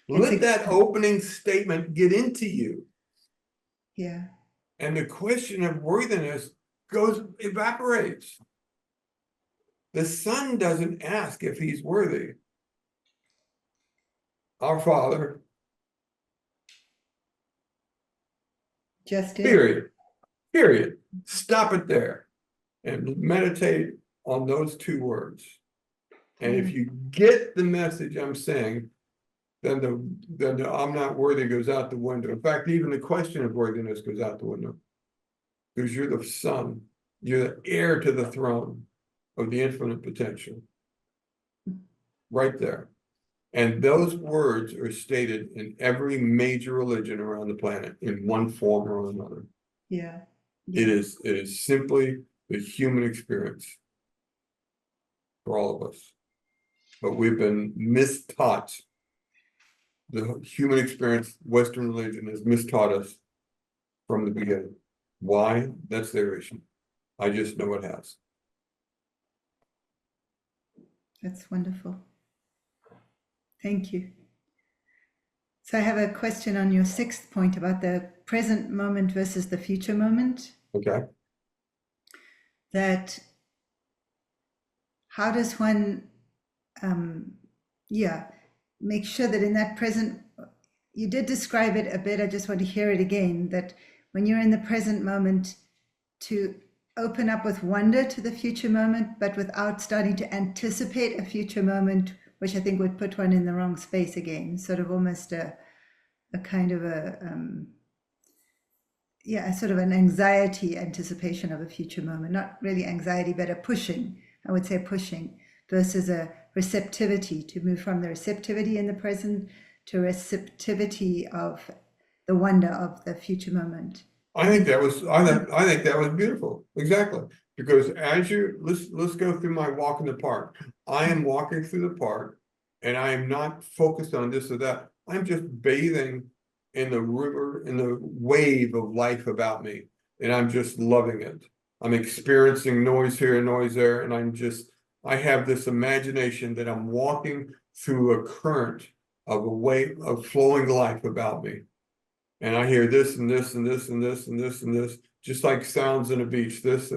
Let that opening statement get into you. Yeah. And the question of worthiness evaporates. The son doesn't ask if he's worthy. Our Father, Just it. period. Stop it there and meditate on those 2 words. And if you get the message I'm saying, then the I'm not worthy goes out the window. In fact, even the question of worthiness goes out the window. Because you're the son, you're the heir to the throne of the infinite potential. Right there. And those words are stated in every major religion around the planet in one form or another. Yeah. It is simply the human experience for all of us. But we've been mistaught. The human experience, Western religion has mistaught us from the beginning. Why? That's their issue. I just know it has. That's wonderful. Thank you. So I have a question on your 6th point about the present moment versus the future moment. Okay. That how does one, make sure that in that present, you did describe it a bit, I just want to hear it again, that when you're in the present moment, to open up with wonder to the future moment, but without starting to anticipate a future moment, which I think would put one in the wrong space again, sort of almost a kind of sort of an anxiety anticipation of a future moment, not really anxiety, but a pushing, I would say pushing, versus a receptivity, to move from the receptivity in the present to receptivity of the wonder of the future moment. I think that was beautiful. Exactly. Because let's go through my walk in the park. I am walking through the park and I am not focused on this or that. I'm just bathing in the river, in the wave of life about me. And I'm just loving it. I'm experiencing noise here and noise there. And I have this imagination that I'm walking through a current of a wave of flowing life about me. And I hear this and this and this and this and this and this, just like sounds in a beach, this,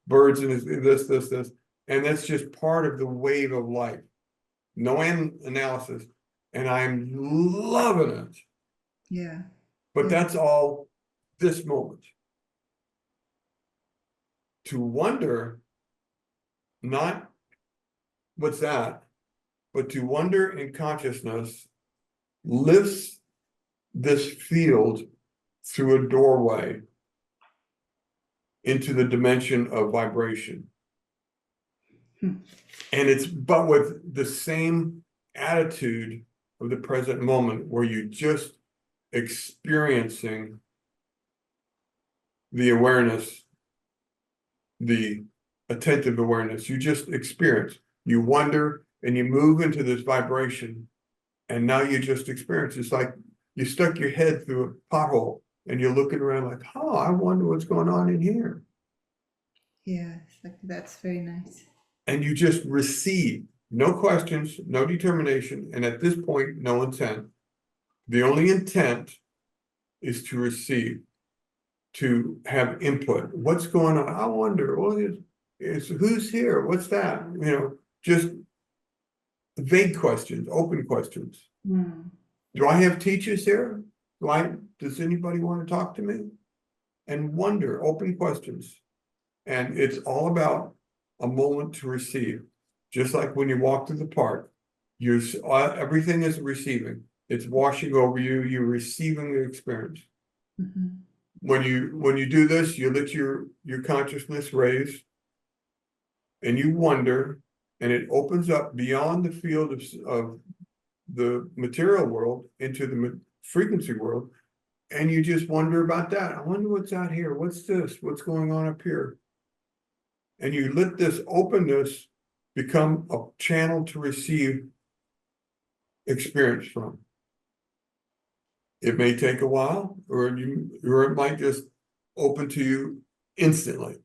birds and this. And that's just part of the wave of life. No analysis. And I'm loving it. Yeah. But that's all this moment. To wonder, not what's that, but to wonder in consciousness lifts this field through a doorway into the dimension of vibration. And but with the same attitude of the present moment, where you're just experiencing the awareness, the attentive awareness. You just experience, you wonder, and you move into this vibration. And now you just experience. It's like you stuck your head through a pothole and you're looking around like, oh, I wonder what's going on in here. Yeah, that's very nice. And you just receive, no questions, no determination, and at this point, no intent. The only intent is to receive, to have input. What's going on? I wonder, who's here? What's that? Just vague questions, open questions. Mm. Do I have teachers here? Does anybody want to talk to me? And wonder, open questions. And it's all about a moment to receive. Just like when you walk through the park, everything is receiving. It's washing over you, you're receiving the experience. Mm-hmm. When you do this, you let your consciousness raise and you wonder, and it opens up beyond the field of the material world into the frequency world, and you just wonder about that. I wonder what's out here. What's this? What's going on up here? And you let this openness become a channel to receive experience from. It may take a while, or it might just open to you instantly.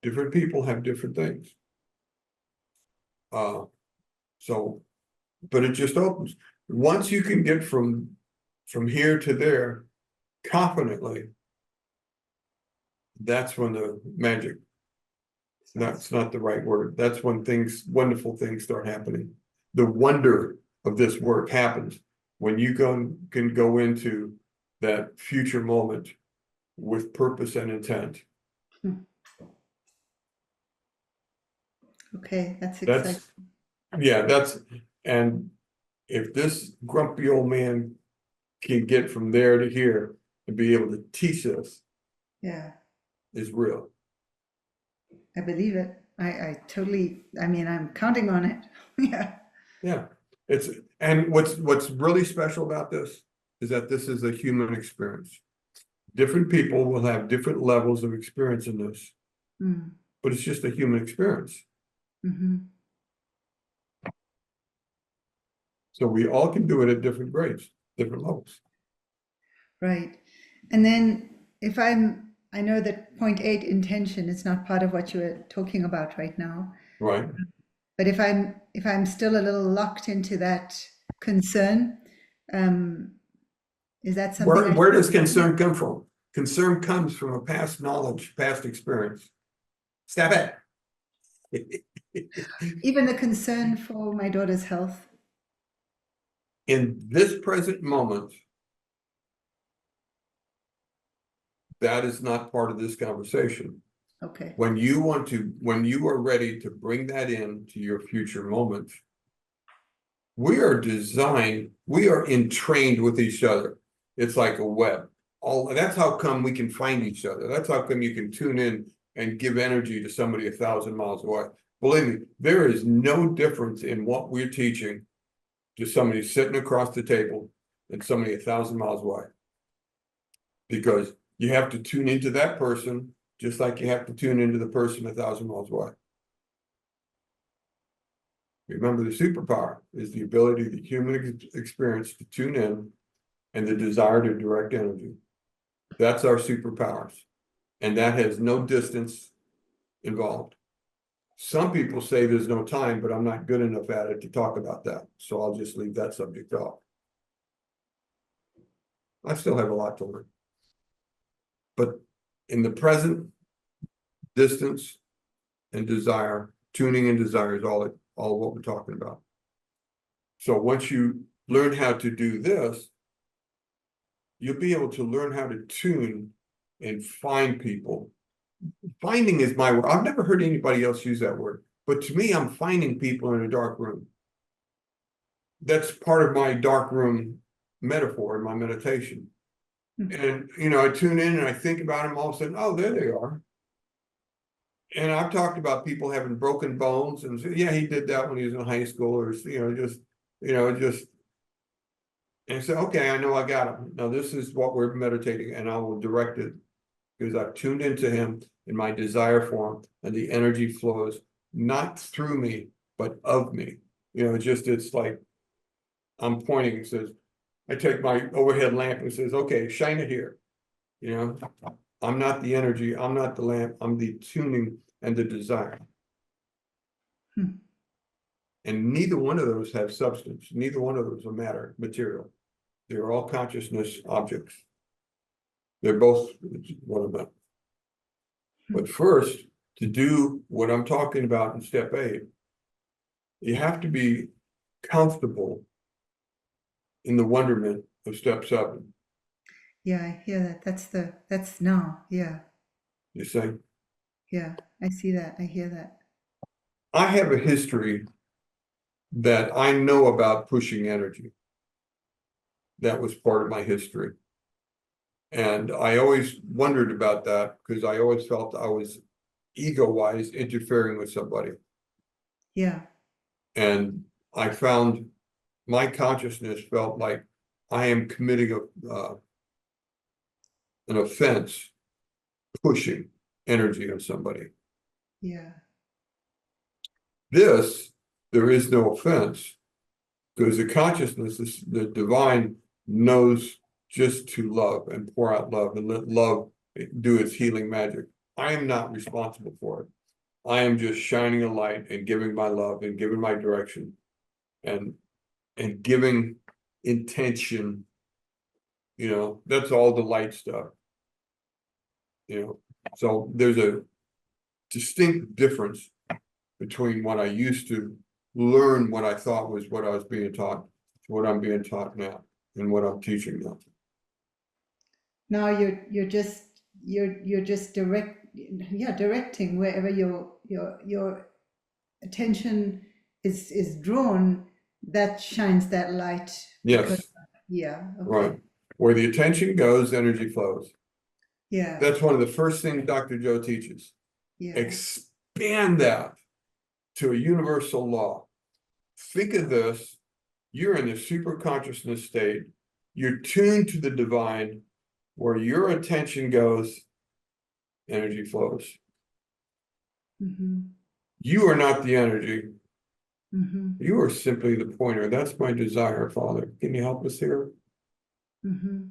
Different people have different things. But it just opens. Once you can get from here to there confidently, that's when the magic, that's not the right word. That's when wonderful things start happening. The wonder of this work happens when you can go into that future moment with purpose and intent. Okay, that's exciting. And if this grumpy old man can get from there to here and be able to teach us, Yeah, is real. I believe it. I totally, I mean, I'm counting on it. Yeah. Yeah. And what's really special about this is that this is a human experience. Different people will have different levels of experience in this, but it's just a human experience. Mm-hmm. So we all can do it at different grades, different levels. Right. And then I know that point 8 intention is not part of what you're talking about right now. Right. But if I'm still a little locked into that concern, is that something Where does concern come from? Concern comes from a past knowledge, past experience. Stop it. even the concern for my daughter's health? In this present moment, that is not part of this conversation. Okay. When you are ready to bring that into your future moment, we are entrained with each other. It's like a web. That's how come we can find each other. That's how come you can tune in and give energy to somebody 1,000 miles away. Believe me, there is no difference in what we're teaching to somebody sitting across the table and somebody 1,000 miles away. Because you have to tune into that person just like you have to tune into the person 1,000 miles away. Remember, the superpower is the ability, the human experience to tune in and the desire to direct energy. That's our superpowers. And that has no distance involved. Some people say there's no time, but I'm not good enough at it to talk about that. So I'll just leave that subject off. I still have a lot to learn. But in the present, distance and desire, tuning and desire is all what we're talking about. So once you learn how to do this, you'll be able to learn how to tune and find people. Finding is my word. I've never heard anybody else use that word, but to me, I'm finding people in a dark room. That's part of my dark room metaphor in my meditation. And, I tune in and I think about them, all of a sudden, oh, there they are. And I've talked about people having broken bones and yeah, he did that when he was in high school or, and say, okay, I know I got him. Now this is what we're meditating and I will direct it because I've tuned into him in my desire for him and the energy flows not through me, but of me. It's like I'm pointing and says, I take my overhead lamp and says, okay, shine it here. I'm not the energy, I'm not the lamp, I'm the tuning and the desire. And neither one of those have substance. Neither one of those are material. They're all consciousness objects. They're both one of them. But first, to do what I'm talking about in step 8, you have to be comfortable in the wonderment of step 7. Yeah, I hear that. That's now. Yeah. You say, Yeah. I see that. I hear that. I have a history that I know about pushing energy. That was part of my history. And I always wondered about that because I always felt I was ego-wise interfering with somebody. Yeah. And I found my consciousness felt like I am committing an offense, pushing energy on somebody. Yeah. There is no offense because the consciousness, the divine knows just to love and pour out love and let love do its healing magic. I am not responsible for it. I am just shining a light and giving my love and giving my direction and giving intention. That's all the light stuff. So there's a distinct difference between what I used to learn, what I thought was what I was being taught, to what I'm being taught now, and what I'm teaching now. Now you're just directing wherever your attention is drawn, that shines that light. Because, Yes, yeah. Okay. right. Where the attention goes, energy flows. Yeah. That's one of the first things Dr. Joe teaches. Yeah. Expand that to a universal law. Think of this, you're in the super consciousness state, you're tuned to the divine, where your attention goes, energy flows. Mm-hmm. You are not the energy. Mm-hmm. You are simply the pointer. That's my desire, Father. Can you help us here? Mm-hmm.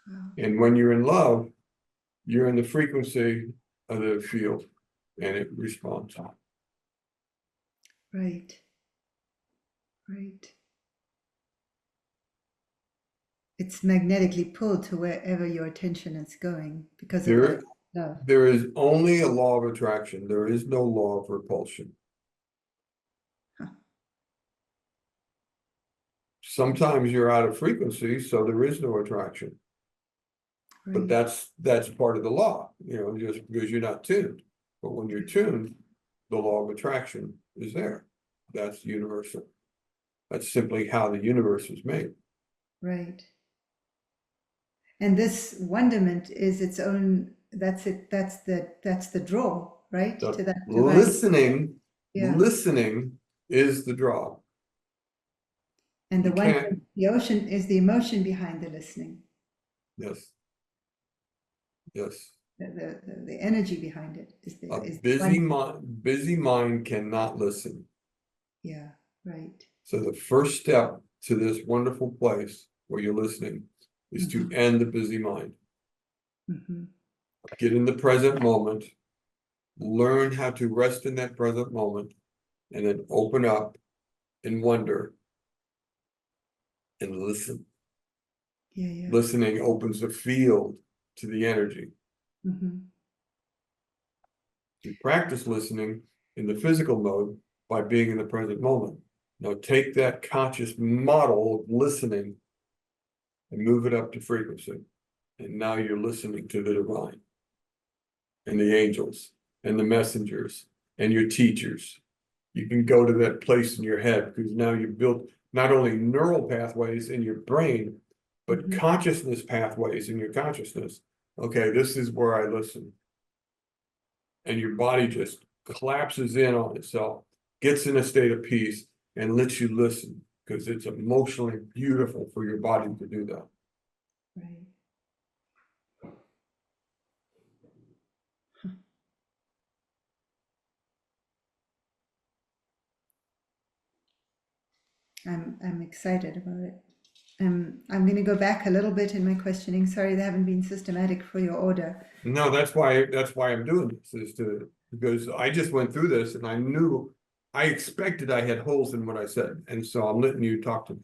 Wow. And when you're in love, you're in the frequency of the field and it responds. Right. Right. It's magnetically pulled to wherever your attention is going because of There, that love. there is only a law of attraction. There is no law of repulsion. Huh. Sometimes you're out of frequency, so there is no attraction. But Right. that's part of the law, just because you're not tuned. But when you're tuned, the law of attraction is there. That's universal. That's simply how the universe was made. Right. And this wonderment is its own, that's it, that's the draw, right? So To that divine. Yeah. listening is the draw. And the You can't, wonderment, the ocean is the emotion behind the listening, yes, yes. the energy behind it is A the busy mind cannot listen. Yeah, right. So the first step to this wonderful place where you're listening is to Mm-hmm. end the busy mind. Mm-hmm. Get in the present moment, learn how to rest in that present moment, and then open up and wonder and listen. Yeah, yeah. Listening opens the field to the energy. Mm-hmm. You practice listening in the physical mode by being in the present moment. Now take that conscious model of listening and move it up to frequency. And now you're listening to the divine and the angels and the messengers and your teachers. You can go to that place in your head because now you've built not only neural pathways in your brain, but Mm-hmm. consciousness pathways in your consciousness. Okay, this is where I listen. And your body just collapses in on itself, gets in a state of peace, and lets you listen because it's emotionally beautiful for your body to do that. Right. I'm excited about it. I'm going to go back a little bit in my questioning. Sorry, they haven't been systematic for your order. No, that's why I'm doing this, because I just went through this and I expected I had holes in what I said, and so I'm letting you talk to me.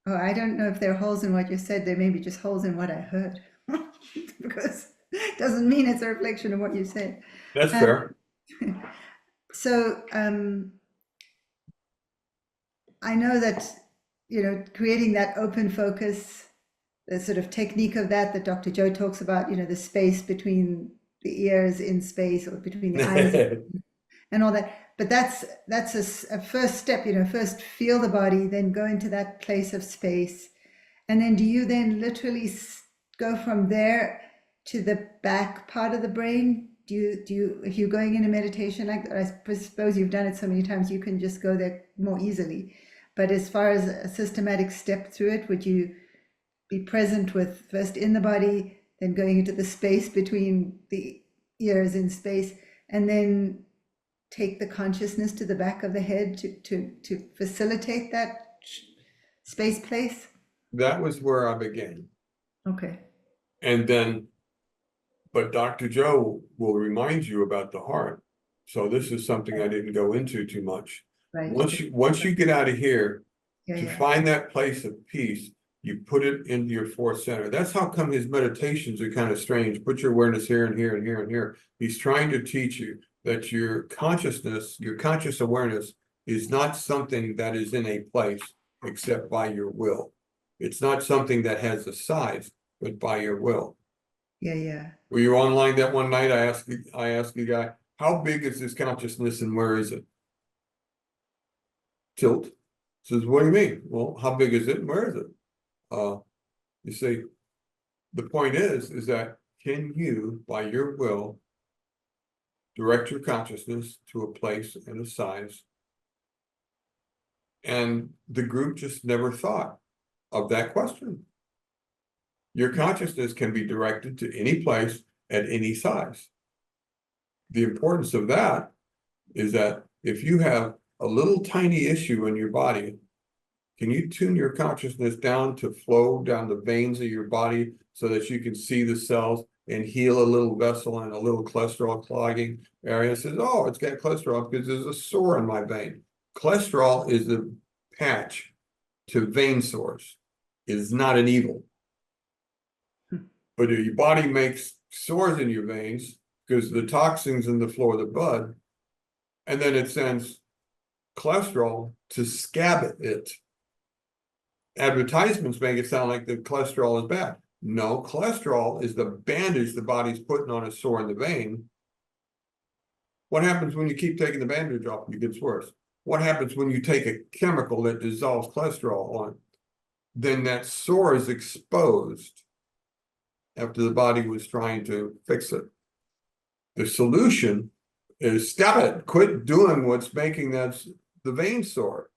Oh, I don't know if there are holes in what you said. There may be just holes in what I heard, because it doesn't mean it's a reflection of what you said. That's Um, fair. so I know that, creating that open focus, the sort of technique of that Dr. Joe talks about, the space between the ears in space, or between the eyes and all that. But that's a first step, first feel the body, then go into that place of space. And then do you then literally go from there to the back part of the brain? Do you, if you're going into meditation, like I suppose you've done it so many times, you can just go there more easily. But as far as a systematic step through it, would you be present with first in the body, then going into the space between the ears in space, and then take the consciousness to the back of the head to facilitate that space place? That was where I began. Okay. And then, but Dr. Joe will remind you about the heart. So this is something I didn't go into too much. Right. Once you get out of here, to Yeah. find that place of peace, you put it into your fourth center. That's how come his meditations are kind of strange. Put your awareness here and here and here and here. He's trying to teach you that your consciousness, your conscious awareness, is not something that is in a place except by your will. It's not something that has a size, but by your will. Yeah. Were you online that one night? I asked the guy, how big is this consciousness and where is it? Tilt. Says, what do you mean? Well, how big is it and where is it? You see, the point is that can you, by your will, direct your consciousness to a place and a size? And the group just never thought of that question. Your consciousness can be directed to any place at any size. The importance of that is that if you have a little tiny issue in your body, can you tune your consciousness down to flow down the veins of your body so that you can see the cells and heal a little vessel and a little cholesterol clogging area? It says, oh, it's got cholesterol because there's a sore in my vein. Cholesterol is the patch to vein sores. It is not an evil. But if your body makes sores in your veins because the toxins in the flow of the blood, and then it sends cholesterol to scab it. Advertisements make it sound like the cholesterol is bad. No, cholesterol is the bandage the body's putting on a sore in the vein. What happens when you keep taking the bandage off? It gets worse. What happens when you take a chemical that dissolves cholesterol on it? Then that sore is exposed after the body was trying to fix it. The solution is stop it. Quit doing what's making the vein sore,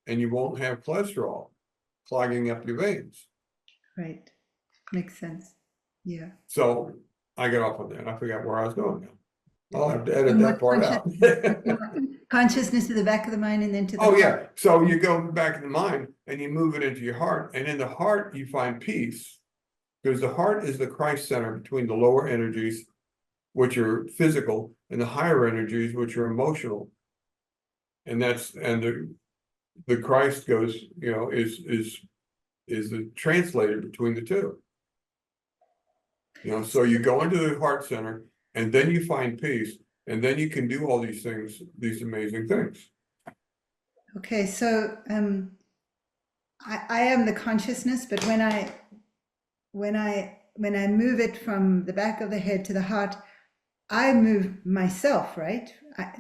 and you won't have cholesterol clogging up your veins. Right. Makes sense. Yeah. So I got off on that. I forgot where I was going now. I'll have to edit that part out. Consciousness to the back of the mind and then to the Oh, yeah. heart. So you go back in the mind and you move it into your heart. And in the heart, you find peace. Because the heart is the Christ center between the lower energies, which are physical, and the higher energies, which are emotional. And the Christ goes, is the translator between the two. So you go into the heart center and then you find peace, and then you can do all these things, these amazing things. Okay, so I am the consciousness, but when I move it from the back of the head to the heart, I move myself, right?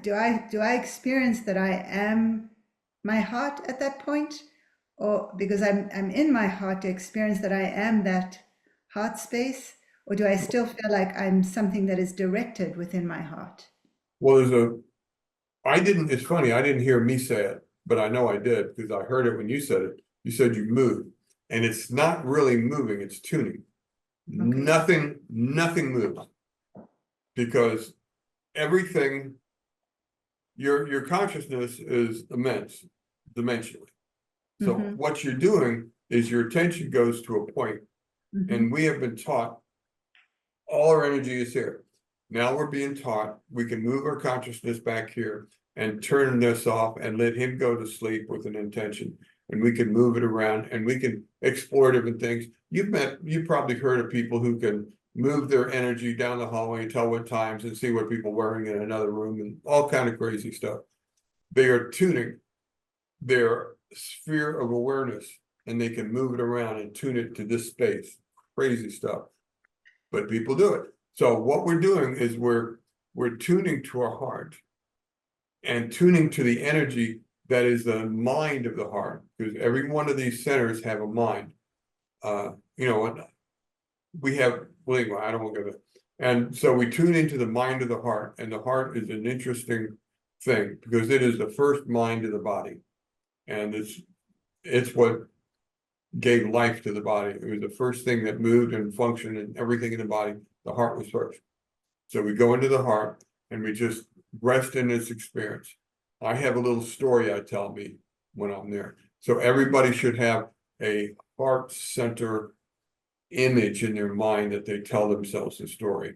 Do I experience that I am my heart at that point? Or because I'm in my heart to experience that I am that heart space? Or do I still feel like I'm something that is directed within my heart? Well, it's funny, I didn't hear me say it, but I know I did because I heard it when you said it. You said you move, and it's not really moving, it's tuning. Okay. Nothing moves. Because everything, your consciousness is immense, dimensionally. So what you're doing is your attention goes to a point, and we have been taught all our energy is here. Now we're being taught we can move our consciousness back here and turn this off and let him go to sleep with an intention. And we can move it around and we can explore different things. You've probably heard of people who can move their energy down the hallway and tell what times and see what people are wearing in another room and all kind of crazy stuff. They are tuning their sphere of awareness, and they can move it around and tune it to this space. Crazy stuff. But people do it. So what we're doing is we're tuning to our heart and tuning to the energy that is the mind of the heart, because every one of these centers have a mind. You know, we have, well, I don't want to go there. And so we tune into the mind of the heart, and the heart is an interesting thing because it is the first mind of the body. And it's what gave life to the body. It was the first thing that moved and functioned and everything in the body. The heart was first. So we go into the heart and we just rest in this experience. I have a little story I tell me when I'm there. So everybody should have a heart center image in their mind that they tell themselves a story.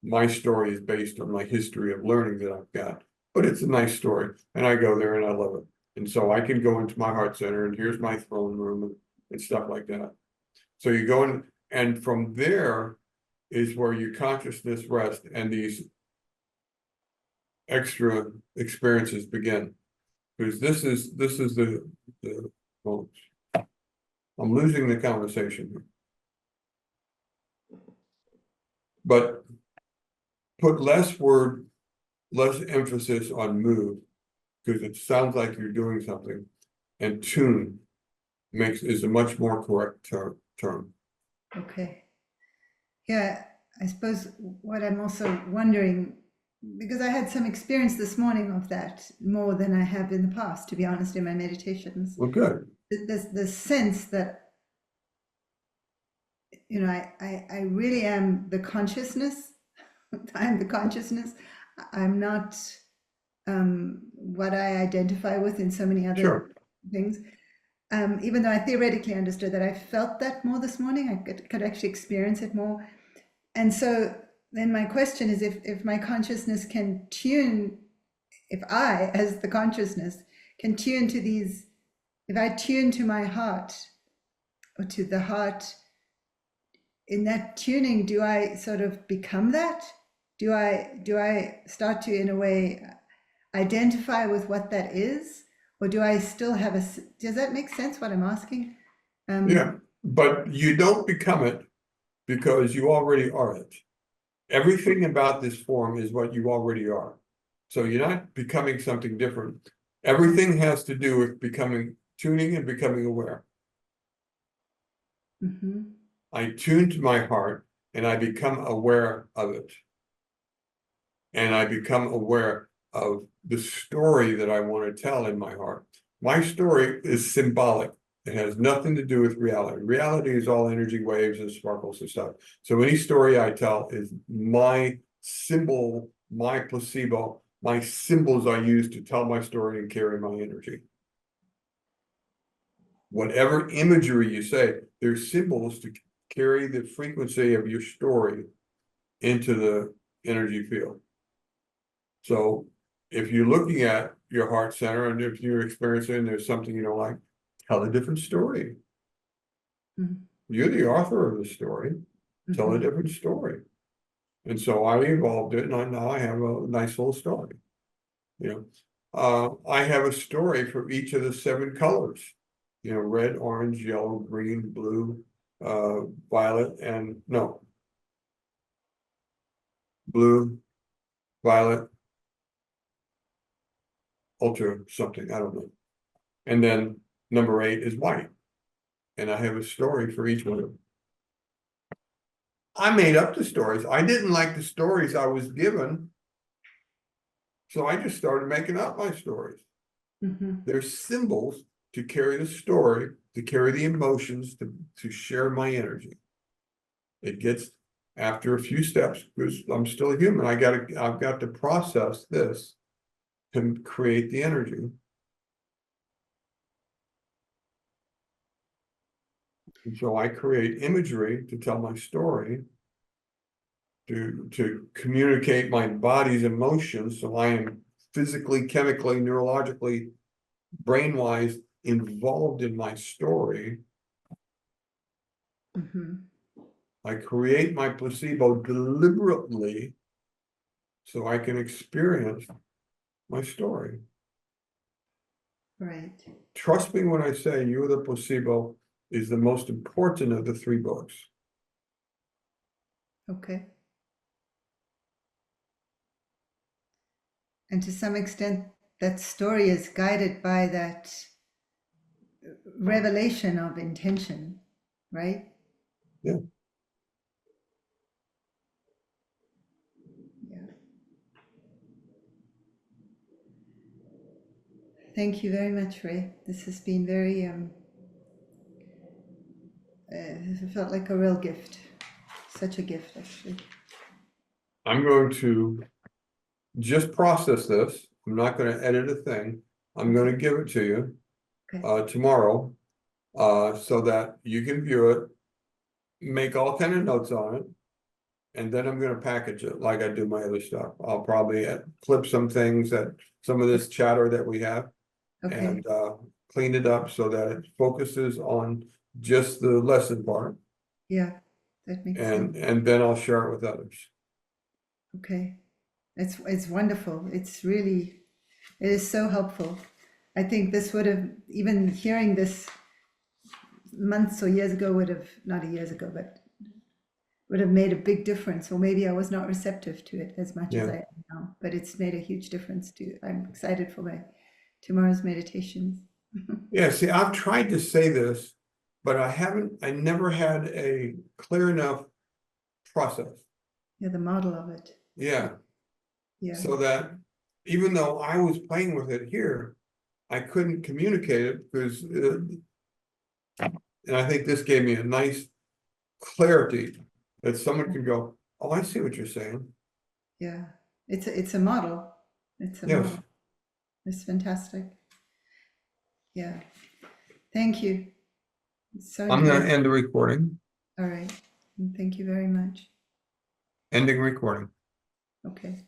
My story is based on my history of learning that I've got, but it's a nice story. And I go there and I love it. And so I can go into my heart center and here's my throne room and stuff like that. So you go in, and from there is where your consciousness rests and these extra experiences begin. Because this is the well, I'm losing the conversation here. But put less emphasis on move, because it sounds like you're doing something, and tune is a much more correct term. Okay. Yeah, I suppose what I'm also wondering, because I had some experience this morning of that more than I have in the past, to be honest, in my meditations. Well, good. The sense that, you know, I really am the consciousness. I'm the consciousness. I'm not what I identify with in so many other Sure. things. Even though I theoretically understood that, I felt that more this morning. I could actually experience it more. And so then my question is, if my consciousness can tune, if I, as the consciousness, can tune to these, if I tune to my heart or to the heart, in that tuning, do I sort of become that? Do I start to, in a way, identify with what that is? Or do I still have does that make sense what I'm asking? Yeah, but you don't become it because you already are it. Everything about this form is what you already are. So you're not becoming something different. Everything has to do with tuning and becoming aware. Mm-hmm. I tune to my heart and I become aware of it. And I become aware of the story that I want to tell in my heart. My story is symbolic. It has nothing to do with reality. Reality is all energy waves and sparkles and stuff. So any story I tell is my symbol, my placebo, my symbols I use to tell my story and carry my energy. Whatever imagery you say, there's symbols to carry the frequency of your story into the energy field. So if you're looking at your heart center and if you're experiencing there's something you don't like, tell a different story. Mm-hmm. You're the author of the story. Tell a different story. And so I evolved it, and now I have a nice little story. You know, I have a story for each of the 7 colors. You know, red, orange, yellow, green, blue, violet, and no, blue, violet, ultra something, I don't know. And then number 8 is white. And I have a story for each one of them. I made up the stories. I didn't like the stories I was given. So I just started making up my stories. Mm-hmm. They're symbols to carry the story, to carry the emotions, to share my energy. It gets after a few steps because I'm still a human. I've got to process this to create the energy. And so I create imagery to tell my story, to communicate my body's emotions. So I am physically, chemically, neurologically, brain-wise involved in my story. Mm-hmm. I create my placebo deliberately so I can experience my story. Right. Trust me when I say You're the Placebo is the most important of the 3 books. Okay. And to some extent, that story is guided by that revelation of intention, right? Yeah. Yeah. Thank you very much, Ray. This has been very, it felt like a real gift. Such a gift, actually. I'm going to just process this. I'm not going to edit a thing. I'm going to give it to you Okay. tomorrow so that you can view it, make all kind of notes on it, and then I'm going to package it like I do my other stuff. I'll probably clip some things that some of this chatter that we have Okay. and clean it up so that it focuses on just the lesson part, Yeah, that makes sense. and then I'll share it with others. Okay. It's wonderful. It's really, it is so helpful. I think this would have, even hearing this months or years ago would have, not years ago, but would have made a big difference. Or maybe I was not receptive to it as much as Yeah. I am now, but it's made a huge difference too. I'm excited for my tomorrow's meditations. Yeah, see, I've tried to say this, but I never had a clear enough process. Yeah, the model of it. Yeah, Yeah. so that even though I was playing with it here, I couldn't communicate it because, and I think this gave me a nice clarity that someone can go, oh, I see what you're saying. Yeah. It's a model. It's a Yes, model. It's fantastic. Yeah. Thank you. It's so I'm gonna encouraging. end the recording, All right. Thank you very much. ending recording. Okay.